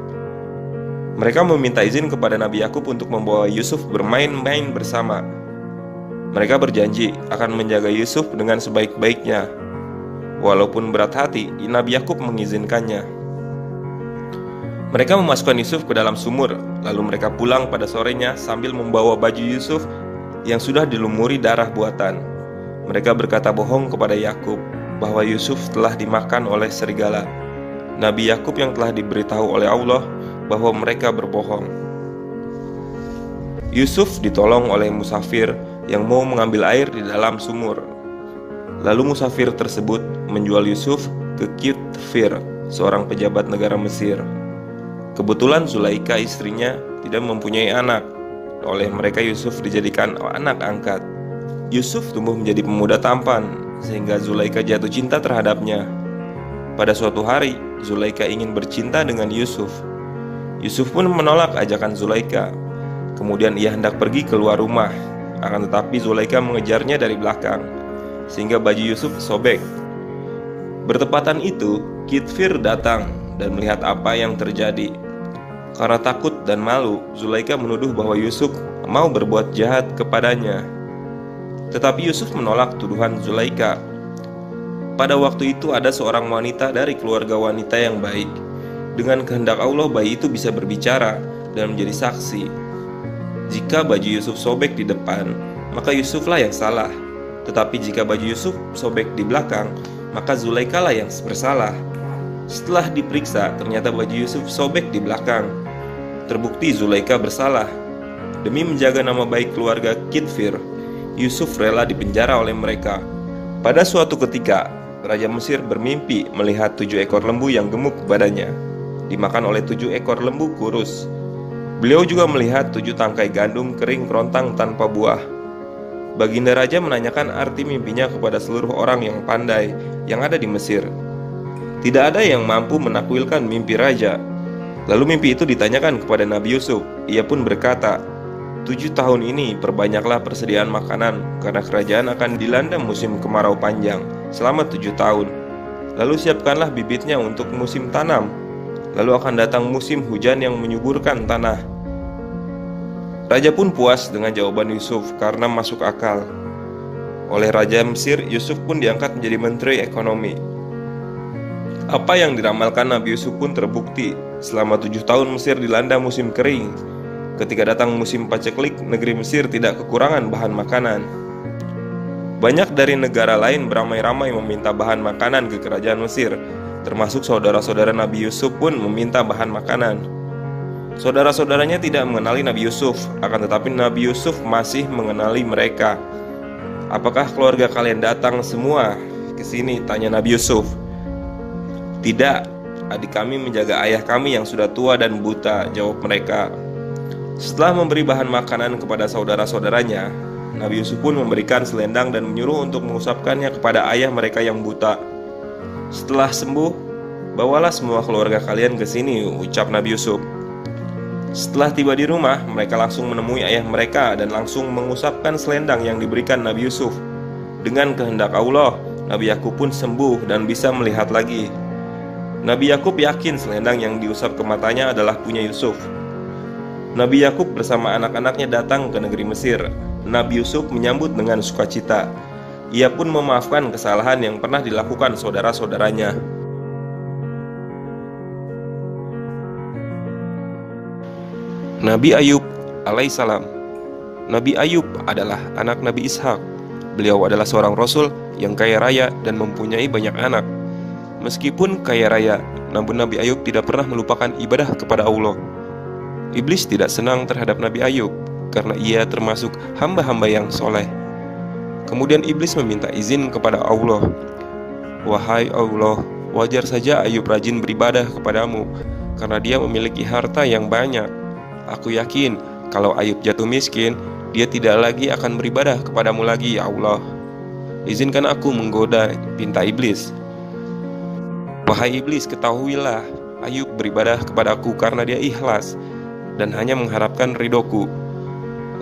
Mereka meminta izin kepada Nabi Yakub untuk membawa Yusuf bermain-main bersama. Mereka berjanji akan menjaga Yusuf dengan sebaik-baiknya. Walaupun berat hati, Nabi Yakub mengizinkannya. Mereka memasukkan Yusuf ke dalam sumur, lalu mereka pulang pada sorenya sambil membawa baju Yusuf yang sudah dilumuri darah buatan. Mereka berkata bohong kepada Yakub bahwa Yusuf telah dimakan oleh serigala. Nabi Yakub yang telah diberitahu oleh Allah bahwa mereka berbohong. Yusuf ditolong oleh musafir yang mau mengambil air di dalam sumur. Lalu musafir tersebut menjual Yusuf ke Kitfir, seorang pejabat negara Mesir. Kebetulan Zulaika istrinya tidak mempunyai anak. Oleh mereka Yusuf dijadikan anak angkat. Yusuf tumbuh menjadi pemuda tampan, sehingga Zulaika jatuh cinta terhadapnya. Pada suatu hari, Zulaika ingin bercinta dengan Yusuf. Yusuf pun menolak ajakan Zulaika. Kemudian ia hendak pergi keluar rumah, akan tetapi Zulaikha mengejarnya dari belakang, sehingga baju Yusuf sobek. Bertepatan itu, Kitfir datang dan melihat apa yang terjadi. Karena takut dan malu, Zulaikha menuduh bahwa Yusuf mau berbuat jahat kepadanya. Tetapi Yusuf menolak tuduhan Zulaikha. Pada waktu itu ada seorang wanita dari keluarga wanita yang baik. Dengan kehendak Allah, bayi itu bisa berbicara dan menjadi saksi. Jika baju Yusuf sobek di depan, maka Yusuflah yang salah. Tetapi jika baju Yusuf sobek di belakang, maka Zulaikha lah yang bersalah. Setelah diperiksa, ternyata baju Yusuf sobek di belakang. Terbukti Zulaikha bersalah. Demi menjaga nama baik keluarga Kitfir, Yusuf rela dipenjara oleh mereka. Pada suatu ketika, Raja Mesir bermimpi melihat 7 ekor lembu yang gemuk badannya, dimakan oleh 7 ekor lembu kurus. Beliau juga melihat 7 tangkai gandum kering kerontang tanpa buah. Baginda Raja menanyakan arti mimpinya kepada seluruh orang yang pandai yang ada di Mesir. Tidak ada yang mampu menakwilkan mimpi raja. Lalu mimpi itu ditanyakan kepada Nabi Yusuf. Ia pun berkata, 7 tahun ini perbanyaklah persediaan makanan, karena kerajaan akan dilanda musim kemarau panjang selama 7 tahun. Lalu siapkanlah bibitnya untuk musim tanam. Lalu akan datang musim hujan yang menyuburkan tanah. Raja pun puas dengan jawaban Yusuf karena masuk akal. Oleh Raja Mesir, Yusuf pun diangkat menjadi Menteri Ekonomi. Apa yang diramalkan Nabi Yusuf pun terbukti. Selama 7 tahun Mesir dilanda musim kering. Ketika datang musim paceklik, negeri Mesir tidak kekurangan bahan makanan. Banyak dari negara lain beramai-ramai meminta bahan makanan ke kerajaan Mesir, termasuk saudara-saudara Nabi Yusuf pun meminta bahan makanan. Saudara-saudaranya tidak mengenali Nabi Yusuf, akan tetapi Nabi Yusuf masih mengenali mereka. Apakah keluarga kalian datang semua ke sini? Tanya Nabi Yusuf. Tidak, adik kami menjaga ayah kami yang sudah tua dan buta, jawab mereka. Setelah memberi bahan makanan kepada saudara-saudaranya, Nabi Yusuf pun memberikan selendang dan menyuruh untuk mengusapkannya kepada ayah mereka yang buta. Setelah sembuh, bawalah semua keluarga kalian ke sini, ucap Nabi Yusuf. Setelah tiba di rumah, mereka langsung menemui ayah mereka dan langsung mengusapkan selendang yang diberikan Nabi Yusuf. Dengan kehendak Allah, Nabi Yakub pun sembuh dan bisa melihat lagi. Nabi Yakub yakin selendang yang diusap ke matanya adalah punya Yusuf. Nabi Yakub bersama anak-anaknya datang ke negeri Mesir. Nabi Yusuf menyambut dengan sukacita. Ia pun memaafkan kesalahan yang pernah dilakukan saudara-saudaranya. Nabi Ayub alaihissalam. Nabi Ayub adalah anak Nabi Ishak. Beliau adalah seorang rasul yang kaya raya dan mempunyai banyak anak. Meskipun kaya raya, namun Nabi Ayub tidak pernah melupakan ibadah kepada Allah. Iblis tidak senang terhadap Nabi Ayub karena ia termasuk hamba-hamba yang soleh. Kemudian iblis meminta izin kepada Allah. Wahai Allah, wajar saja Ayub rajin beribadah kepadamu karena dia memiliki harta yang banyak. Aku yakin kalau Ayub jatuh miskin, dia tidak lagi akan beribadah kepadamu lagi, ya Allah. Izinkan aku menggoda, pinta iblis. Wahai iblis, ketahuilah, Ayub beribadah kepadaku karena dia ikhlas dan hanya mengharapkan ridhoku.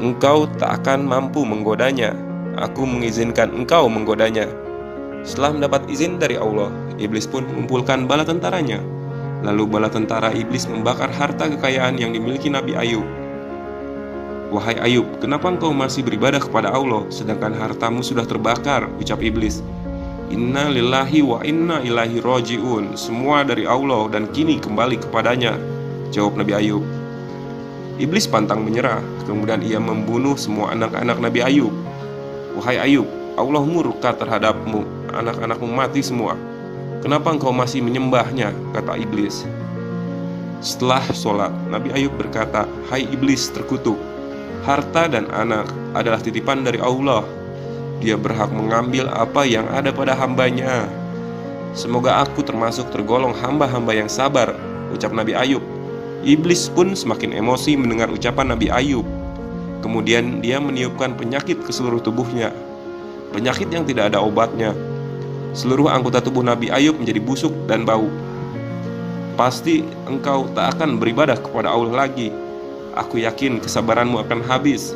Engkau tak akan mampu menggodanya. Aku mengizinkan engkau menggodanya. Setelah mendapat izin dari Allah, iblis pun mengumpulkan bala tentaranya. Lalu bala tentara iblis membakar harta kekayaan yang dimiliki Nabi Ayub. Wahai Ayub, kenapa engkau masih beribadah kepada Allah sedangkan hartamu sudah terbakar? Ucap iblis. Inna lillahi wa inna ilaihi roji'un. Semua dari Allah dan kini kembali kepadanya, jawab Nabi Ayub. Iblis pantang menyerah. Kemudian ia membunuh semua anak-anak Nabi Ayub. Wahai Ayub, Allah murka terhadapmu. Anak-anakmu mati semua. Kenapa engkau masih menyembahnya? Kata iblis. Setelah sholat, Nabi Ayub berkata, Hai iblis terkutuk, harta dan anak adalah titipan dari Allah. Dia berhak mengambil apa yang ada pada hambanya. Semoga aku termasuk tergolong hamba-hamba yang sabar, ucap Nabi Ayub. Iblis pun semakin emosi mendengar ucapan Nabi Ayub. Kemudian dia meniupkan penyakit ke seluruh tubuhnya, penyakit yang tidak ada obatnya. Seluruh anggota tubuh Nabi Ayub menjadi busuk dan bau. Pasti engkau tak akan beribadah kepada Allah lagi. aku yakin kesabaranmu akan habis,"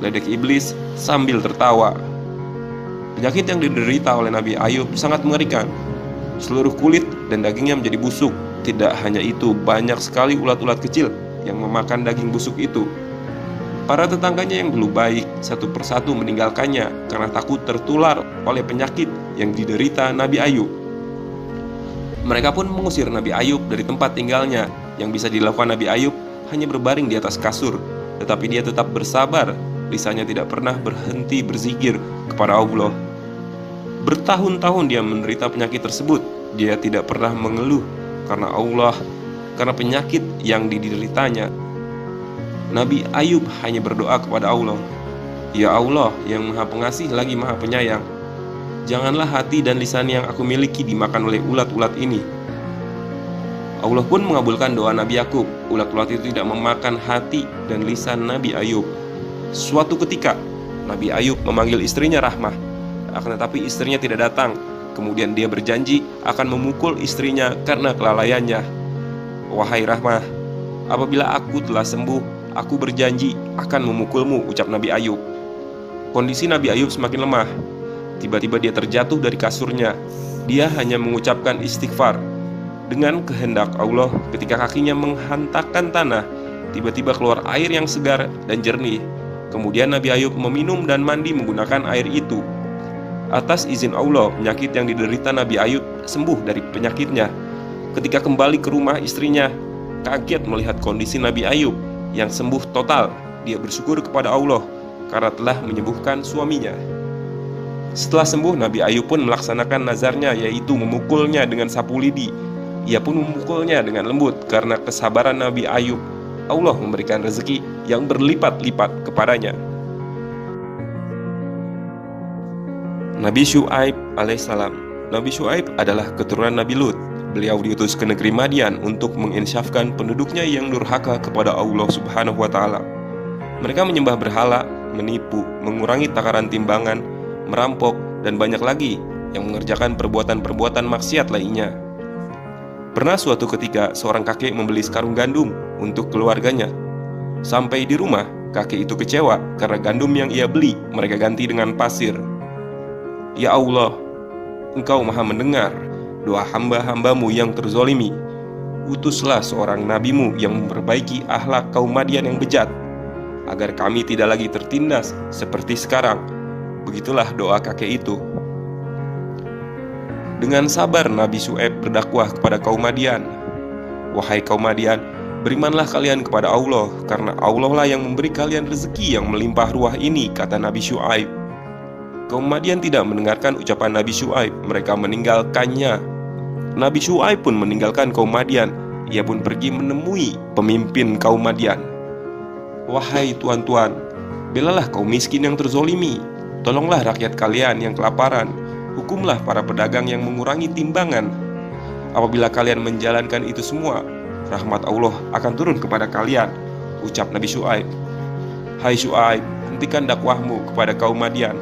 ledek iblis sambil tertawa. Penyakit yang diderita oleh Nabi Ayub sangat mengerikan. Seluruh kulit dan dagingnya menjadi busuk. Tidak hanya itu, banyak sekali ulat-ulat kecil yang memakan daging busuk itu. Para tetangganya yang dulu baik satu persatu meninggalkannya karena takut tertular oleh penyakit yang diderita Nabi Ayub. Mereka pun mengusir Nabi Ayub dari tempat tinggalnya. Yang bisa dilakukan Nabi Ayub hanya berbaring di atas kasur, tetapi dia tetap bersabar. Lisannya tidak pernah berhenti berzikir kepada Allah. Bertahun-tahun dia menderita penyakit tersebut. Dia tidak pernah mengeluh karena Allah, karena penyakit yang dideritanya. Nabi Ayub hanya berdoa kepada Allah, "Ya Allah yang maha pengasih lagi maha penyayang, janganlah hati dan lisan yang aku miliki dimakan oleh ulat-ulat ini." Allah pun mengabulkan doa Nabi Yakub. Ulat-ulat itu tidak memakan hati dan lisan Nabi Ayub. Suatu ketika Nabi Ayub memanggil istrinya Rahmah, akan tetapi istrinya tidak datang. Kemudian dia berjanji akan memukul istrinya karena kelalaiannya. "Wahai Rahmah, apabila aku telah sembuh, aku berjanji akan memukulmu," ucap Nabi Ayub. Kondisi Nabi Ayub semakin lemah. Tiba-tiba dia terjatuh dari kasurnya. Dia hanya mengucapkan istighfar. Dengan kehendak Allah, ketika kakinya menghantakkan tanah, tiba-tiba keluar air yang segar dan jernih. Kemudian Nabi Ayub meminum dan mandi menggunakan air itu. Atas izin Allah, penyakit yang diderita Nabi Ayub sembuh dari penyakitnya. Ketika kembali ke rumah istrinya, kaget melihat kondisi Nabi Ayub yang sembuh total. Dia bersyukur kepada Allah karena telah menyembuhkan suaminya. Setelah sembuh, Nabi Ayub pun melaksanakan nazarnya, yaitu memukulnya dengan sapu lidi. Ia pun memukulnya dengan lembut. Karena kesabaran Nabi Ayub, Allah memberikan rezeki yang berlipat-lipat kepadanya. Nabi Syuaib alaihissalam. Nabi Syuaib adalah keturunan Nabi Lut. Beliau diutus ke negeri Madian untuk menginsyafkan penduduknya yang durhaka kepada Allah Subhanahu wa Ta'ala. Mereka menyembah berhala, menipu, mengurangi takaran timbangan, merampok, dan banyak lagi yang mengerjakan perbuatan-perbuatan maksiat lainnya. Pernah suatu ketika seorang kakek membeli sekarung gandum untuk keluarganya. Sampai di rumah, kakek itu kecewa karena gandum yang ia beli mereka ganti dengan pasir. "Ya Allah, Engkau maha mendengar doa hamba-hambamu yang terzolimi. Utuslah seorang nabimu yang memperbaiki akhlak kaum Madian yang bejat, agar kami tidak lagi tertindas seperti sekarang." Begitulah doa kakek itu. Dengan sabar Nabi Syuaib berdakwah kepada kaum Madian. "Wahai kaum Madian, berimanlah kalian kepada Allah, karena Allah lah yang memberi kalian rezeki yang melimpah ruah ini," kata Nabi Syuaib. Kaum Madian tidak mendengarkan ucapan Nabi Syuaib. Mereka meninggalkannya. Nabi Syuaib pun meninggalkan kaum Madian. Ia pun pergi menemui pemimpin kaum Madian. "Wahai tuan-tuan, belalah kaum miskin yang terzolimi. Tolonglah rakyat kalian yang kelaparan. Hukumlah para pedagang yang mengurangi timbangan. Apabila kalian menjalankan itu semua, rahmat Allah akan turun kepada kalian," ucap Nabi Syuaib. "Hai Syuaib, hentikan dakwahmu kepada kaum Madian,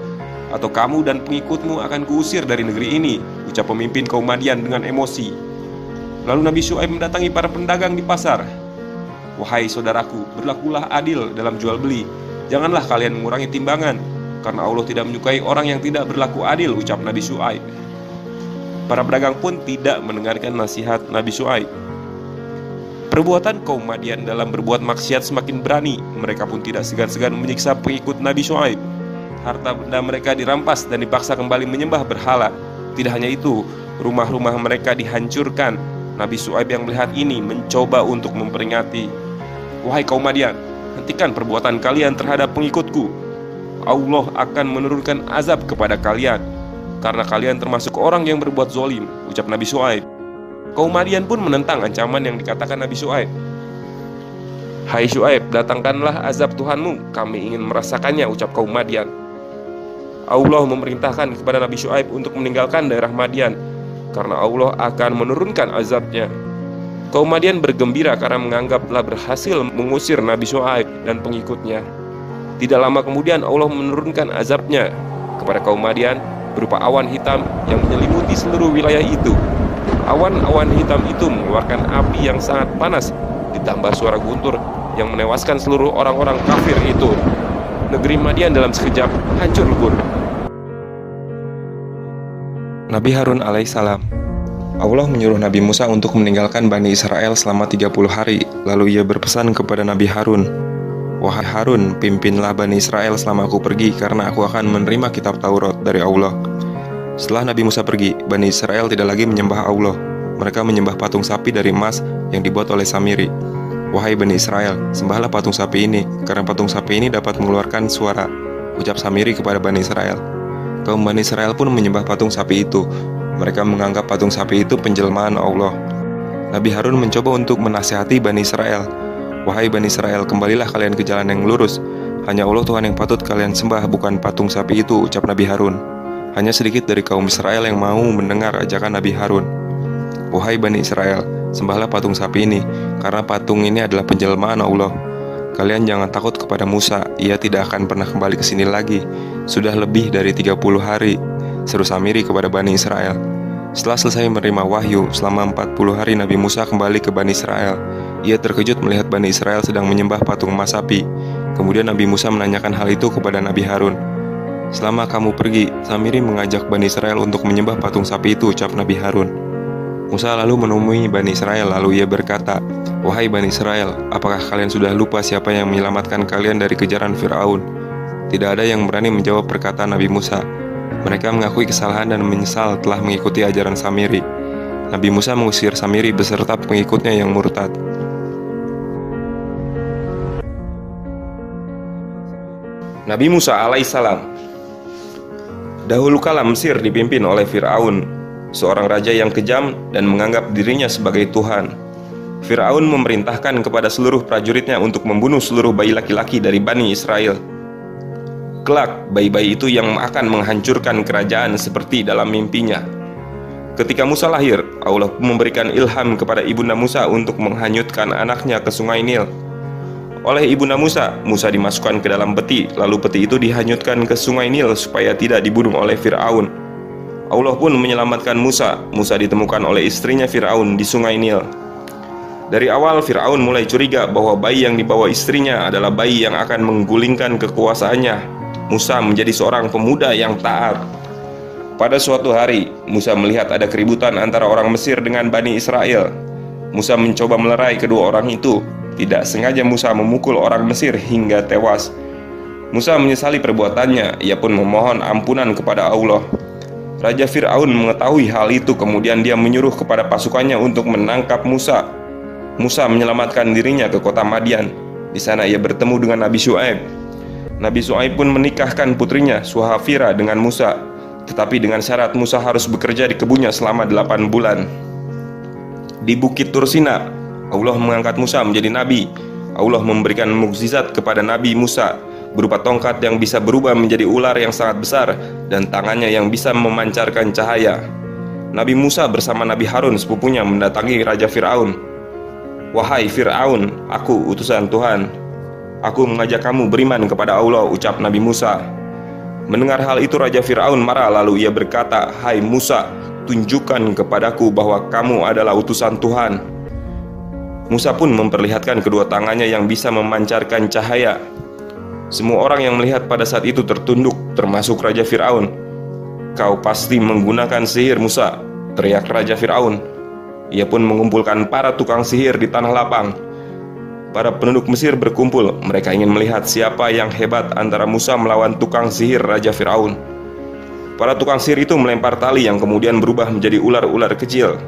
atau kamu dan pengikutmu akan kuusir dari negeri ini," ucap pemimpin kaum Madian dengan emosi. Lalu Nabi Syuaib mendatangi para pedagang di pasar. "Wahai saudaraku, berlakulah adil dalam jual beli. Janganlah kalian mengurangi timbangan, karena Allah tidak menyukai orang yang tidak berlaku adil," ucap Nabi Syuaib. Para pedagang pun tidak mendengarkan nasihat Nabi Syuaib. Perbuatan kaum Madian dalam berbuat maksiat semakin berani. Mereka pun tidak segan-segan menyiksa pengikut Nabi Syuaib. Harta benda mereka dirampas dan dipaksa kembali menyembah berhala. Tidak hanya itu, rumah-rumah mereka dihancurkan. Nabi Syuaib yang melihat ini mencoba untuk memperingati. "Wahai kaum Madian, hentikan perbuatan kalian terhadap pengikutku. Allah akan menurunkan azab kepada kalian, karena kalian termasuk orang yang berbuat zolim," ucap Nabi Syuaib. Kaum Madian pun menentang ancaman yang dikatakan Nabi Syuaib. "Hai Syuaib, datangkanlah azab Tuhanmu, kami ingin merasakannya," ucap kaum Madian. Allah memerintahkan kepada Nabi Syuaib untuk meninggalkan daerah Madian, karena Allah akan menurunkan azabnya. Kaum Madian bergembira karena menganggap telah berhasil mengusir Nabi Syuaib dan pengikutnya. Tidak lama kemudian Allah menurunkan azabnya kepada kaum Madian berupa awan hitam yang menyelimuti seluruh wilayah itu. Awan-awan hitam itu mengeluarkan api yang sangat panas, ditambah suara guntur yang menewaskan seluruh orang-orang kafir itu. Negeri Madian dalam sekejap hancur lebur. Nabi Harun alaihissalam. Allah menyuruh Nabi Musa untuk meninggalkan Bani Israel selama 30 hari. Lalu ia berpesan kepada Nabi Harun, "Wahai Harun, pimpinlah Bani Israel selama aku pergi, karena aku akan menerima kitab Taurat dari Allah." Setelah Nabi Musa pergi, Bani Israel tidak lagi menyembah Allah. Mereka menyembah patung sapi dari emas yang dibuat oleh Samiri. "Wahai Bani Israel, sembahlah patung sapi ini, karena patung sapi ini dapat mengeluarkan suara," ucap Samiri kepada Bani Israel. Kaum Bani Israel pun menyembah patung sapi itu. Mereka menganggap patung sapi itu penjelmaan Allah. Nabi Harun mencoba untuk menasihati Bani Israel. "Wahai Bani Israel, kembalilah kalian ke jalan yang lurus. Hanya Allah Tuhan yang patut kalian sembah, bukan patung sapi itu," ucap Nabi Harun. Hanya sedikit dari kaum Israel yang mau mendengar ajakan Nabi Harun. "Wahai Bani Israel, sembahlah patung sapi ini, karena patung ini adalah penjelmaan Allah. Kalian jangan takut kepada Musa, ia tidak akan pernah kembali ke sini lagi. Sudah lebih dari 30 hari, seru Samiri kepada Bani Israel. Setelah selesai menerima wahyu, selama 40 hari Nabi Musa kembali ke Bani Israel. Ia terkejut melihat Bani Israel sedang menyembah patung emas sapi. Kemudian Nabi Musa menanyakan hal itu kepada Nabi Harun. "Selama kamu pergi, Samiri mengajak Bani Israel untuk menyembah patung sapi itu," ucap Nabi Harun. Musa lalu menemui Bani Israel, lalu ia berkata, "Wahai Bani Israel, apakah kalian sudah lupa siapa yang menyelamatkan kalian dari kejaran Fir'aun?" Tidak ada yang berani menjawab perkataan Nabi Musa. Mereka mengakui kesalahan dan menyesal telah mengikuti ajaran Samiri. Nabi Musa mengusir Samiri beserta pengikutnya yang murtad. Nabi Musa alaihissalam. Dahulu kala Mesir dipimpin oleh Fir'aun, seorang raja yang kejam dan menganggap dirinya sebagai Tuhan. Fir'aun memerintahkan kepada seluruh prajuritnya untuk membunuh seluruh bayi laki-laki dari Bani Israel. Kelak, bayi-bayi itu yang akan menghancurkan kerajaan seperti dalam mimpinya. Ketika Musa lahir, Allah memberikan ilham kepada ibunda Musa untuk menghanyutkan anaknya ke sungai Nil. Oleh ibunda Musa, Musa dimasukkan ke dalam peti, lalu peti itu dihanyutkan ke sungai Nil supaya tidak dibunuh oleh Fir'aun. Allah pun menyelamatkan Musa. Musa ditemukan oleh istrinya Fir'aun di sungai Nil. Dari awal Fir'aun mulai curiga bahwa bayi yang dibawa istrinya adalah bayi yang akan menggulingkan kekuasaannya. Musa menjadi seorang pemuda yang taat. Pada suatu hari, Musa melihat ada keributan antara orang Mesir dengan Bani Israel. Musa mencoba melerai kedua orang itu. Tidak sengaja Musa memukul orang Mesir hingga tewas. Musa menyesali perbuatannya. Ia pun memohon ampunan kepada Allah. Raja Fir'aun mengetahui hal itu, kemudian dia menyuruh kepada pasukannya untuk menangkap Musa. Musa menyelamatkan dirinya ke kota Madian. Di sana ia bertemu dengan Nabi Syuaib. Nabi Syuaib pun menikahkan putrinya Suhafira dengan Musa, tetapi dengan syarat Musa harus bekerja di kebunnya selama 8 bulan. Di Bukit Tursina, Allah mengangkat Musa menjadi nabi. Allah memberikan mukjizat kepada Nabi Musa berupa tongkat yang bisa berubah menjadi ular yang sangat besar dan tangannya yang bisa memancarkan cahaya. Nabi Musa bersama Nabi Harun sepupunya mendatangi Raja Fir'aun. "Wahai Fir'aun, aku utusan Tuhan. Aku mengajak kamu beriman kepada Allah," ucap Nabi Musa. Mendengar hal itu Raja Fir'aun marah, lalu ia berkata, "Hai Musa, tunjukkan kepadaku bahwa kamu adalah utusan Tuhan." Musa pun memperlihatkan kedua tangannya yang bisa memancarkan cahaya. Semua orang yang melihat pada saat itu tertunduk, termasuk Raja Fir'aun. "Kau pasti menggunakan sihir, Musa," teriak Raja Fir'aun. Ia pun mengumpulkan para tukang sihir di tanah lapang. Para penduduk Mesir berkumpul. Mereka ingin melihat siapa yang hebat antara Musa melawan tukang sihir Raja Fir'aun. Para tukang sihir itu melempar tali yang kemudian berubah menjadi ular-ular kecil.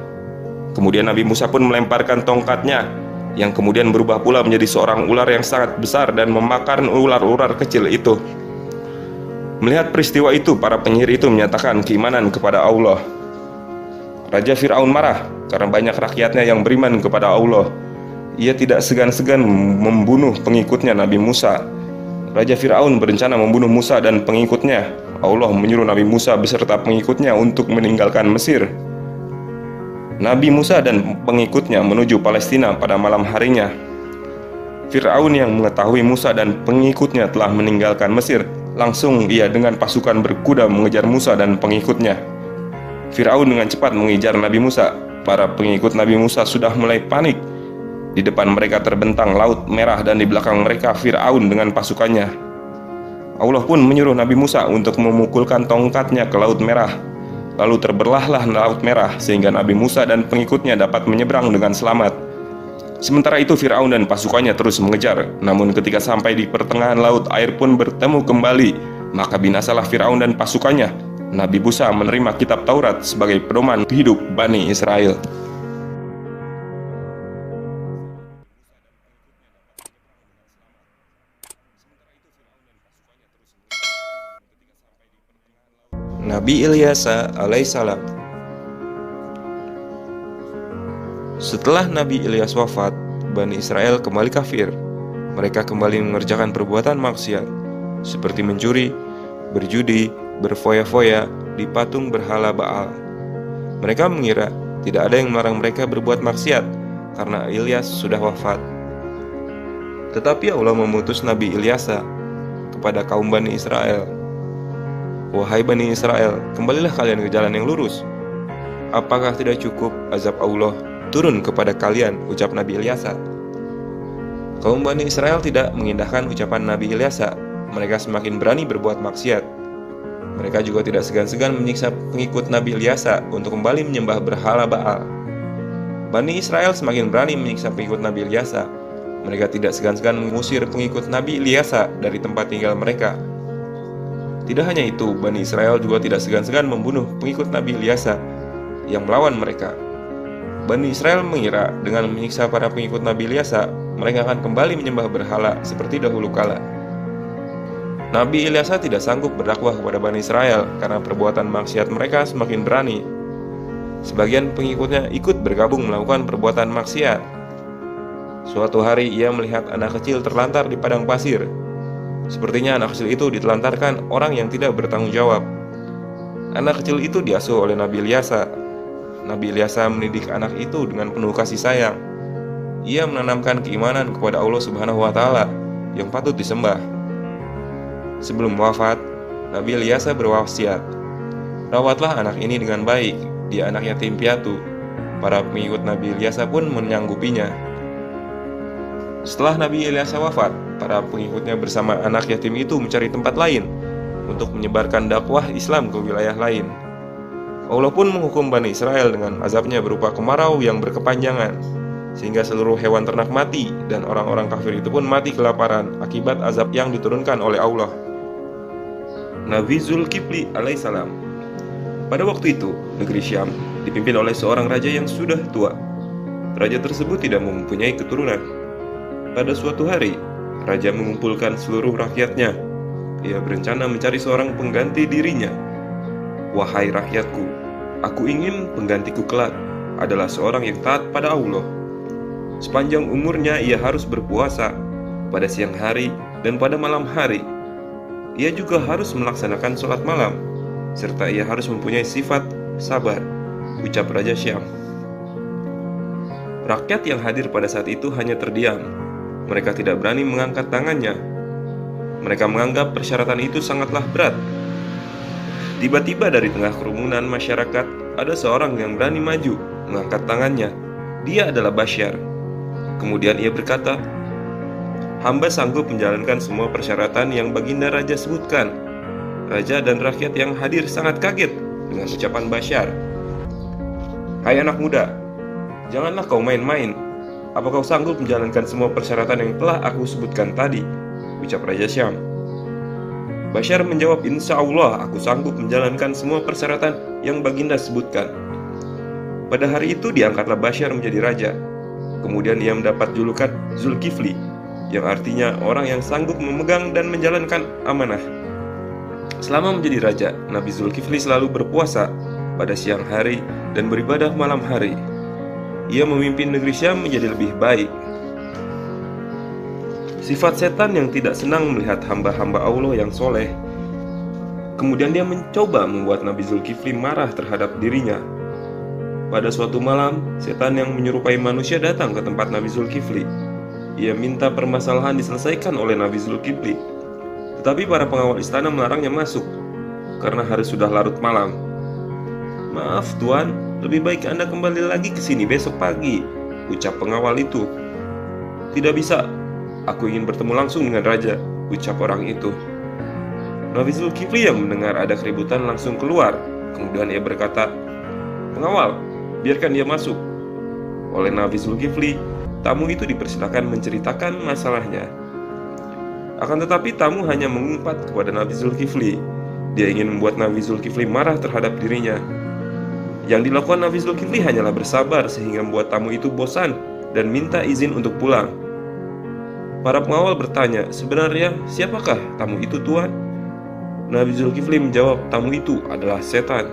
Kemudian Nabi Musa pun melemparkan tongkatnya, yang kemudian berubah pula menjadi seorang ular yang sangat besar dan memakan ular-ular kecil itu. Melihat peristiwa itu, para penyihir itu menyatakan keimanan kepada Allah. Raja Fir'aun marah karena banyak rakyatnya yang beriman kepada Allah. Ia tidak segan-segan membunuh pengikutnya Nabi Musa. Raja Fir'aun berencana membunuh Musa dan pengikutnya. Allah menyuruh Nabi Musa beserta pengikutnya untuk meninggalkan Mesir. Nabi Musa dan pengikutnya menuju Palestina pada malam harinya. Fir'aun yang mengetahui Musa dan pengikutnya telah meninggalkan Mesir, langsung ia dengan pasukan berkuda mengejar Musa dan pengikutnya. Fir'aun dengan cepat mengejar Nabi Musa. Para pengikut Nabi Musa sudah mulai panik. Di depan mereka terbentang Laut Merah dan di belakang mereka Fir'aun dengan pasukannya. Allah pun menyuruh Nabi Musa untuk memukulkan tongkatnya ke Laut Merah. Lalu terbelahlah Laut Merah sehingga Nabi Musa dan pengikutnya dapat menyeberang dengan selamat. Sementara itu Fir'aun dan pasukannya terus mengejar. Namun ketika sampai di pertengahan laut, air pun bertemu kembali. Maka binasalah Fir'aun dan pasukannya. Nabi Musa menerima kitab Taurat sebagai pedoman hidup Bani Israel. Nabi Ilyas alaihissalam. Setelah Nabi Ilyas wafat, Bani Israel kembali kafir. Mereka kembali mengerjakan perbuatan maksiat, seperti mencuri, berjudi, berfoya-foya di patung berhala Baal. Mereka mengira tidak ada yang melarang mereka berbuat maksiat, karena Ilyas sudah wafat. Tetapi Allah memutus Nabi Ilyas kepada kaum Bani Israel. Wahai Bani Israel, kembalilah kalian ke jalan yang lurus. Apakah tidak cukup azab Allah turun kepada kalian, ucap Nabi Ilyas. Kaum Bani Israel tidak mengindahkan ucapan Nabi Ilyas. Mereka semakin berani berbuat maksiat. Mereka juga tidak segan-segan menyiksa pengikut Nabi Ilyas untuk kembali menyembah berhala Baal. Bani Israel semakin berani menyiksa pengikut Nabi Ilyas. Mereka tidak segan-segan mengusir pengikut Nabi Ilyas dari tempat tinggal mereka. Tidak hanya itu, Bani Israel juga tidak segan-segan membunuh pengikut Nabi Ilyas yang melawan mereka. Bani Israel mengira dengan menyiksa para pengikut Nabi Ilyas, mereka akan kembali menyembah berhala seperti dahulu kala. Nabi Ilyas tidak sanggup berdakwah kepada Bani Israel karena perbuatan maksiat mereka semakin berani. Sebagian pengikutnya ikut bergabung melakukan perbuatan maksiat. Suatu hari ia melihat anak kecil terlantar di padang pasir. Sepertinya anak kecil itu ditelantarkan orang yang tidak bertanggung jawab. Anak kecil itu diasuh oleh Nabi Ilyas. Nabi Ilyas mendidik anak itu dengan penuh kasih sayang. Ia menanamkan keimanan kepada Allah Subhanahu wa Ta'ala yang patut disembah. Sebelum wafat, Nabi Ilyas berwasiat, "Rawatlah anak ini dengan baik, dia anak yatim piatu." Para pengikut Nabi Ilyas pun menyanggupinya. Setelah Nabi Ilyas wafat, para pengikutnya bersama anak yatim itu mencari tempat lain untuk menyebarkan dakwah Islam ke wilayah lain. Allah pun menghukum Bani Israel dengan azabnya berupa kemarau yang berkepanjangan, sehingga seluruh hewan ternak mati dan orang-orang kafir itu pun mati kelaparan akibat azab yang diturunkan oleh Allah. Nabi Zulkifli alaihissalam. Pada waktu itu, negeri Syam dipimpin oleh seorang raja yang sudah tua. Raja tersebut tidak mempunyai keturunan. Pada suatu hari, raja mengumpulkan seluruh rakyatnya. Ia berencana mencari seorang pengganti dirinya. "Wahai rakyatku, aku ingin penggantiku kelak adalah seorang yang taat pada Allah. Sepanjang umurnya ia harus berpuasa pada siang hari dan pada malam hari. Ia juga harus melaksanakan sholat malam, serta ia harus mempunyai sifat sabar," ucap Raja Syam. Rakyat yang hadir pada saat itu hanya terdiam. Mereka tidak berani mengangkat tangannya. Mereka menganggap persyaratan itu sangatlah berat. Tiba-tiba dari tengah kerumunan masyarakat, ada seorang yang berani maju, mengangkat tangannya. Dia adalah Basyar. Kemudian ia berkata, "Hamba sanggup menjalankan semua persyaratan yang Baginda Raja sebutkan." Raja dan rakyat yang hadir sangat kaget dengan ucapan Basyar. "Hai anak muda, janganlah kau main-main. Apa kau sanggup menjalankan semua persyaratan yang telah aku sebutkan tadi?" ucap Raja Syam. Basyar menjawab, "Insya Allah aku sanggup menjalankan semua persyaratan yang Baginda sebutkan." Pada hari itu diangkatlah Basyar menjadi raja. Kemudian ia mendapat julukan Zulkifli, yang artinya orang yang sanggup memegang dan menjalankan amanah. Selama menjadi raja, Nabi Zulkifli selalu berpuasa pada siang hari dan beribadah malam hari. Ia memimpin negeri Syam menjadi lebih baik. Sifat setan yang tidak senang melihat hamba-hamba Allah yang soleh. Kemudian dia mencoba membuat Nabi Zulkifli marah terhadap dirinya. Pada suatu malam, setan yang menyerupai manusia datang ke tempat Nabi Zulkifli. Ia minta permasalahan diselesaikan oleh Nabi Zulkifli. Tetapi para pengawal istana melarangnya masuk karena hari sudah larut malam. "Maaf Tuan, lebih baik Anda kembali lagi ke sini besok pagi," ucap pengawal itu. "Tidak bisa, aku ingin bertemu langsung dengan raja," ucap orang itu. Nabi Zulkifli yang mendengar ada keributan langsung keluar. Kemudian ia berkata, "Pengawal, biarkan dia masuk." Oleh Nabi Zulkifli, tamu itu dipersilakan menceritakan masalahnya. Akan tetapi tamu hanya mengumpat kepada Nabi Zulkifli. Dia ingin membuat Nabi Zulkifli marah terhadap dirinya. Yang dilakukan Nabi Zulkifli hanyalah bersabar sehingga membuat tamu itu bosan dan minta izin untuk pulang. Para pengawal bertanya, "Sebenarnya siapakah tamu itu, Tuan?" Nabi Zulkifli menjawab, "Tamu itu adalah setan."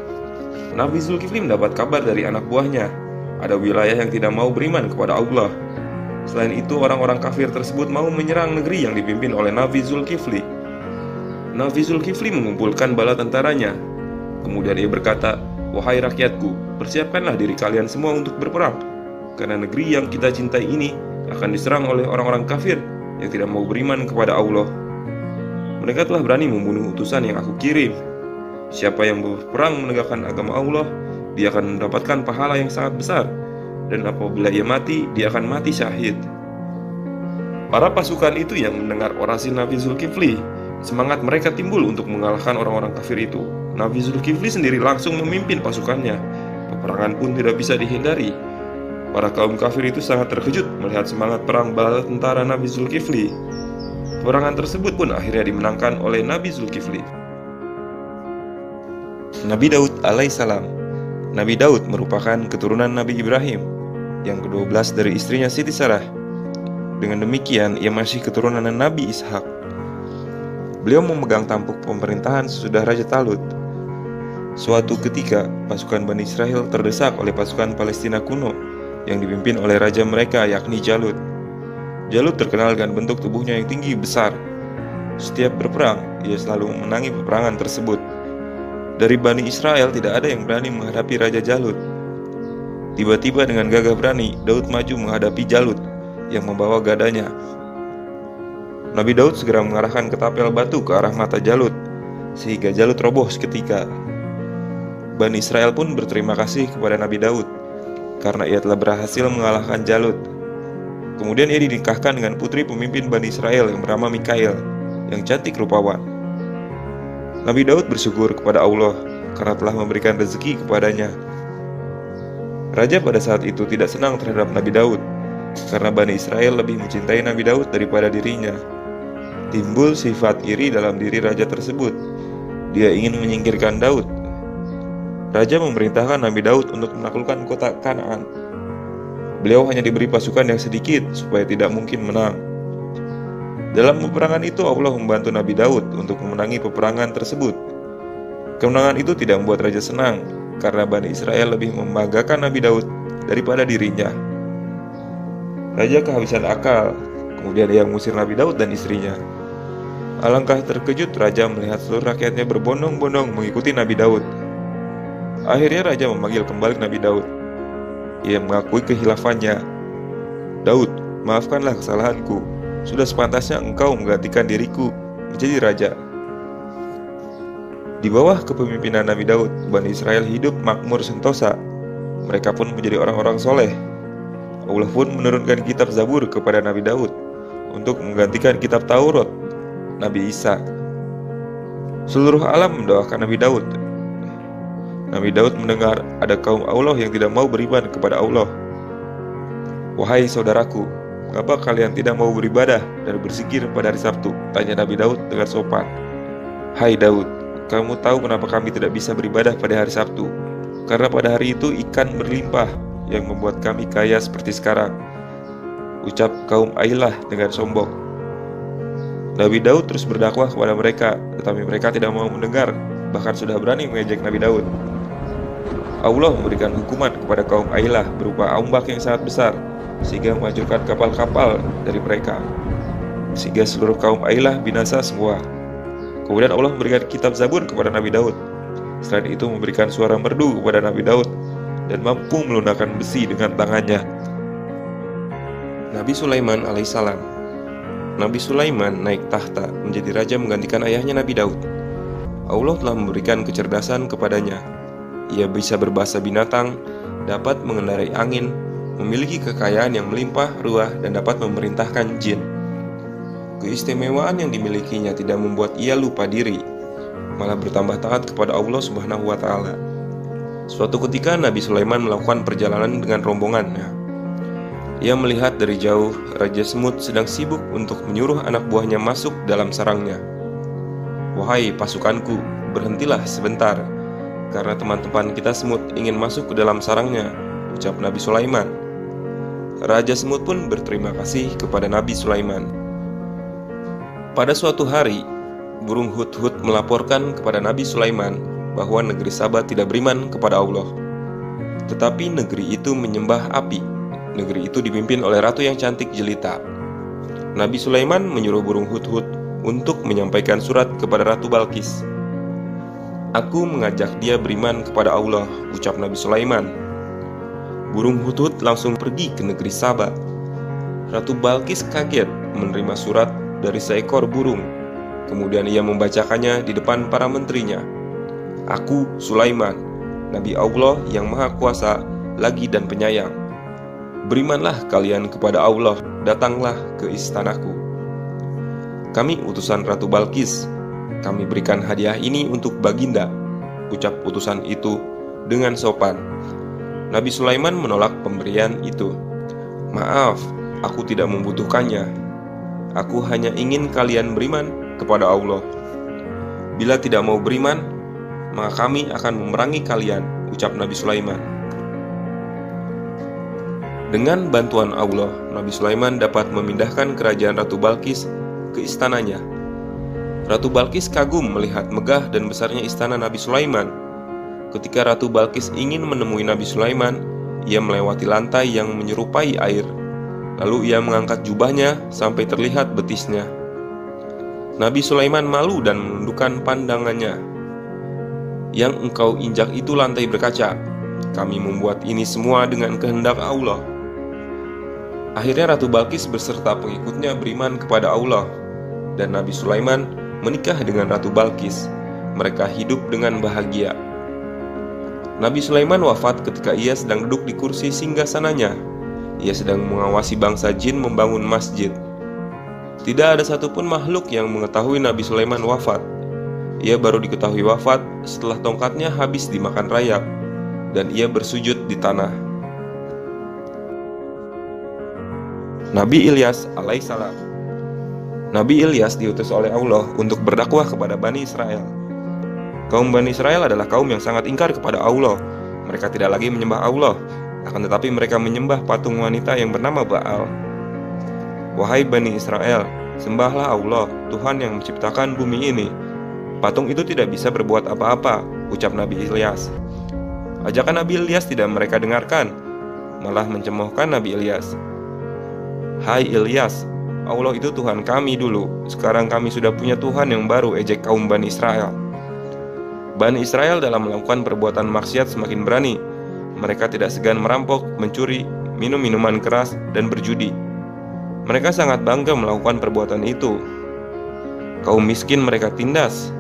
Nabi Zulkifli mendapat kabar dari anak buahnya, ada wilayah yang tidak mau beriman kepada Allah. Selain itu, orang-orang kafir tersebut mau menyerang negeri yang dipimpin oleh Nabi Zulkifli. Nabi Zulkifli mengumpulkan bala tentaranya. Kemudian ia berkata, "Wahai rakyatku, persiapkanlah diri kalian semua untuk berperang, karena negeri yang kita cintai ini akan diserang oleh orang-orang kafir yang tidak mau beriman kepada Allah. Mereka telah berani membunuh utusan yang aku kirim. Siapa yang berperang menegakkan agama Allah, dia akan mendapatkan pahala yang sangat besar, dan apabila ia mati, dia akan mati syahid." Para pasukan itu yang mendengar orasi Nabi Zulkifli, semangat mereka timbul untuk mengalahkan orang-orang kafir itu. Nabi Zulkifli sendiri langsung memimpin pasukannya. Peperangan pun tidak bisa dihindari. Para kaum kafir itu sangat terkejut melihat semangat perang bala tentara Nabi Zulkifli. Peperangan tersebut pun akhirnya dimenangkan oleh Nabi Zulkifli. Nabi Daud alaihissalam. Nabi Daud merupakan keturunan Nabi Ibrahim, yang ke-12 dari istrinya Siti Sarah. Dengan demikian, ia masih keturunan Nabi Ishak. Beliau memegang tampuk pemerintahan sesudah Raja Talut. Suatu ketika, pasukan Bani Israel terdesak oleh pasukan Palestina kuno yang dipimpin oleh raja mereka, yakni Jalut. Jalut terkenal dengan bentuk tubuhnya yang tinggi besar. Setiap berperang, ia selalu memenangi peperangan tersebut. Dari Bani Israel tidak ada yang berani menghadapi Raja Jalut. Tiba-tiba dengan gagah berani, Daud maju menghadapi Jalut yang membawa gadanya. Nabi Daud segera mengarahkan ketapel batu ke arah mata Jalut, sehingga Jalut roboh seketika. Bani Israel pun berterima kasih kepada Nabi Daud karena ia telah berhasil mengalahkan Jalut. Kemudian ia dinikahkan dengan putri pemimpin Bani Israel yang bernama Mikhail, yang cantik rupawan. Nabi Daud bersyukur kepada Allah karena telah memberikan rezeki kepadanya. Raja pada saat itu tidak senang terhadap Nabi Daud karena Bani Israel lebih mencintai Nabi Daud daripada dirinya. Timbul sifat iri dalam diri raja tersebut. Dia ingin menyingkirkan Daud. Raja memerintahkan Nabi Daud untuk menaklukkan kota Kanaan. Beliau hanya diberi pasukan yang sedikit supaya tidak mungkin menang. Dalam peperangan itu Allah membantu Nabi Daud untuk memenangi peperangan tersebut. Kemenangan itu tidak membuat raja senang karena Bani Israel lebih membanggakan Nabi Daud daripada dirinya. Raja kehabisan akal, kemudian ia mengusir Nabi Daud dan istrinya. Alangkah terkejut raja melihat seluruh rakyatnya berbondong-bondong mengikuti Nabi Daud. Akhirnya raja memanggil kembali Nabi Daud. Ia mengakui kehilafannya. "Daud, maafkanlah kesalahanku. Sudah sepantasnya engkau menggantikan diriku menjadi raja." Di bawah kepemimpinan Nabi Daud, Bani Israel hidup makmur sentosa. Mereka pun menjadi orang-orang soleh. Allah pun menurunkan kitab Zabur kepada Nabi Daud untuk menggantikan kitab Taurat Nabi Isa. Seluruh alam mendoakan Nabi Daud. Nabi Daud mendengar ada kaum Allah yang tidak mau beriman kepada Allah. "Wahai saudaraku, mengapa kalian tidak mau beribadah dan berzikir pada hari Sabtu?" tanya Nabi Daud dengan sopan. "Hai Daud, kamu tahu kenapa kami tidak bisa beribadah pada hari Sabtu? Karena pada hari itu ikan berlimpah yang membuat kami kaya seperti sekarang," ucap kaum Ailah dengan sombong. Nabi Daud terus berdakwah kepada mereka, tetapi mereka tidak mau mendengar, bahkan sudah berani mengejek Nabi Daud. Allah memberikan hukuman kepada kaum Ailah berupa ombak yang sangat besar, sehingga menghancurkan kapal-kapal dari mereka, sehingga seluruh kaum Ailah binasa semua. Kemudian Allah memberikan kitab Zabur kepada Nabi Daud. Selain itu memberikan suara merdu kepada Nabi Daud dan mampu melunakkan besi dengan tangannya. Nabi Sulaiman alaihissalam. Nabi Sulaiman naik tahta menjadi raja menggantikan ayahnya Nabi Daud. Allah telah memberikan kecerdasan kepadanya. Ia bisa berbahasa binatang, dapat mengendarai angin, memiliki kekayaan yang melimpah ruah dan dapat memerintahkan jin. Keistimewaan yang dimilikinya tidak membuat ia lupa diri, malah bertambah taat kepada Allah Subhanahu wa Ta'ala. Suatu ketika Nabi Sulaiman melakukan perjalanan dengan rombongannya. Ia melihat dari jauh Raja Semut sedang sibuk untuk menyuruh anak buahnya masuk dalam sarangnya. "Wahai pasukanku, berhentilah sebentar, karena teman-teman kita semut ingin masuk ke dalam sarangnya," ucap Nabi Sulaiman. Raja Semut pun berterima kasih kepada Nabi Sulaiman. Pada suatu hari, burung hudhud melaporkan kepada Nabi Sulaiman bahwa negeri Saba tidak beriman kepada Allah. Tetapi negeri itu menyembah api. Negeri itu dipimpin oleh ratu yang cantik jelita. Nabi Sulaiman menyuruh burung hudhud untuk menyampaikan surat kepada Ratu Balqis. "Aku mengajak dia beriman kepada Allah," ucap Nabi Sulaiman. Burung hudhud langsung pergi ke negeri Saba. Ratu Balqis kaget menerima surat dari seekor burung. Kemudian ia membacakannya di depan para menterinya. "Aku, Sulaiman, Nabi Allah yang Maha Kuasa lagi dan penyayang. Berimanlah kalian kepada Allah, datanglah ke istanaku. Kami utusan Ratu Balqis. Kami berikan hadiah ini untuk Baginda," ucap utusan itu dengan sopan. Nabi Sulaiman menolak pemberian itu. "Maaf, aku tidak membutuhkannya. Aku hanya ingin kalian beriman kepada Allah. Bila tidak mau beriman, maka kami akan memerangi kalian," ucap Nabi Sulaiman. Dengan bantuan Allah, Nabi Sulaiman dapat memindahkan kerajaan Ratu Balqis ke istananya. Ratu Balqis kagum melihat megah dan besarnya istana Nabi Sulaiman. Ketika Ratu Balqis ingin menemui Nabi Sulaiman, ia melewati lantai yang menyerupai air. Lalu ia mengangkat jubahnya sampai terlihat betisnya. Nabi Sulaiman malu dan menundukkan pandangannya. "Yang engkau injak itu lantai berkaca. Kami membuat ini semua dengan kehendak Allah." Akhirnya Ratu Balqis beserta pengikutnya beriman kepada Allah, dan Nabi Sulaiman menikah dengan Ratu Balqis. Mereka hidup dengan bahagia. Nabi Sulaiman wafat ketika ia sedang duduk di kursi singgasananya. Ia sedang mengawasi bangsa jin membangun masjid. Tidak ada satupun makhluk yang mengetahui Nabi Sulaiman wafat. Ia baru diketahui wafat setelah tongkatnya habis dimakan rayap, dan ia bersujud di tanah. Nabi Ilyas alaihissalam. Nabi Ilyas diutus oleh Allah untuk berdakwah kepada Bani Israel. Kaum Bani Israel adalah kaum yang sangat ingkar kepada Allah. Mereka tidak lagi menyembah Allah, akan tetapi mereka menyembah patung wanita yang bernama Baal. "Wahai Bani Israel, sembahlah Allah, Tuhan yang menciptakan bumi ini. Patung itu tidak bisa berbuat apa-apa," ucap Nabi Ilyas. Ajakan Nabi Ilyas tidak mereka dengarkan, malah mencemoohkan Nabi Ilyas. "Hai Ilyas, Allah itu Tuhan kami dulu. Sekarang kami sudah punya Tuhan yang baru," ejek kaum Bani Israel. Bani Israel dalam melakukan perbuatan maksiat semakin berani. Mereka tidak segan merampok, mencuri, minum minuman keras, dan berjudi. Mereka sangat bangga melakukan perbuatan itu. Kaum miskin mereka tindas.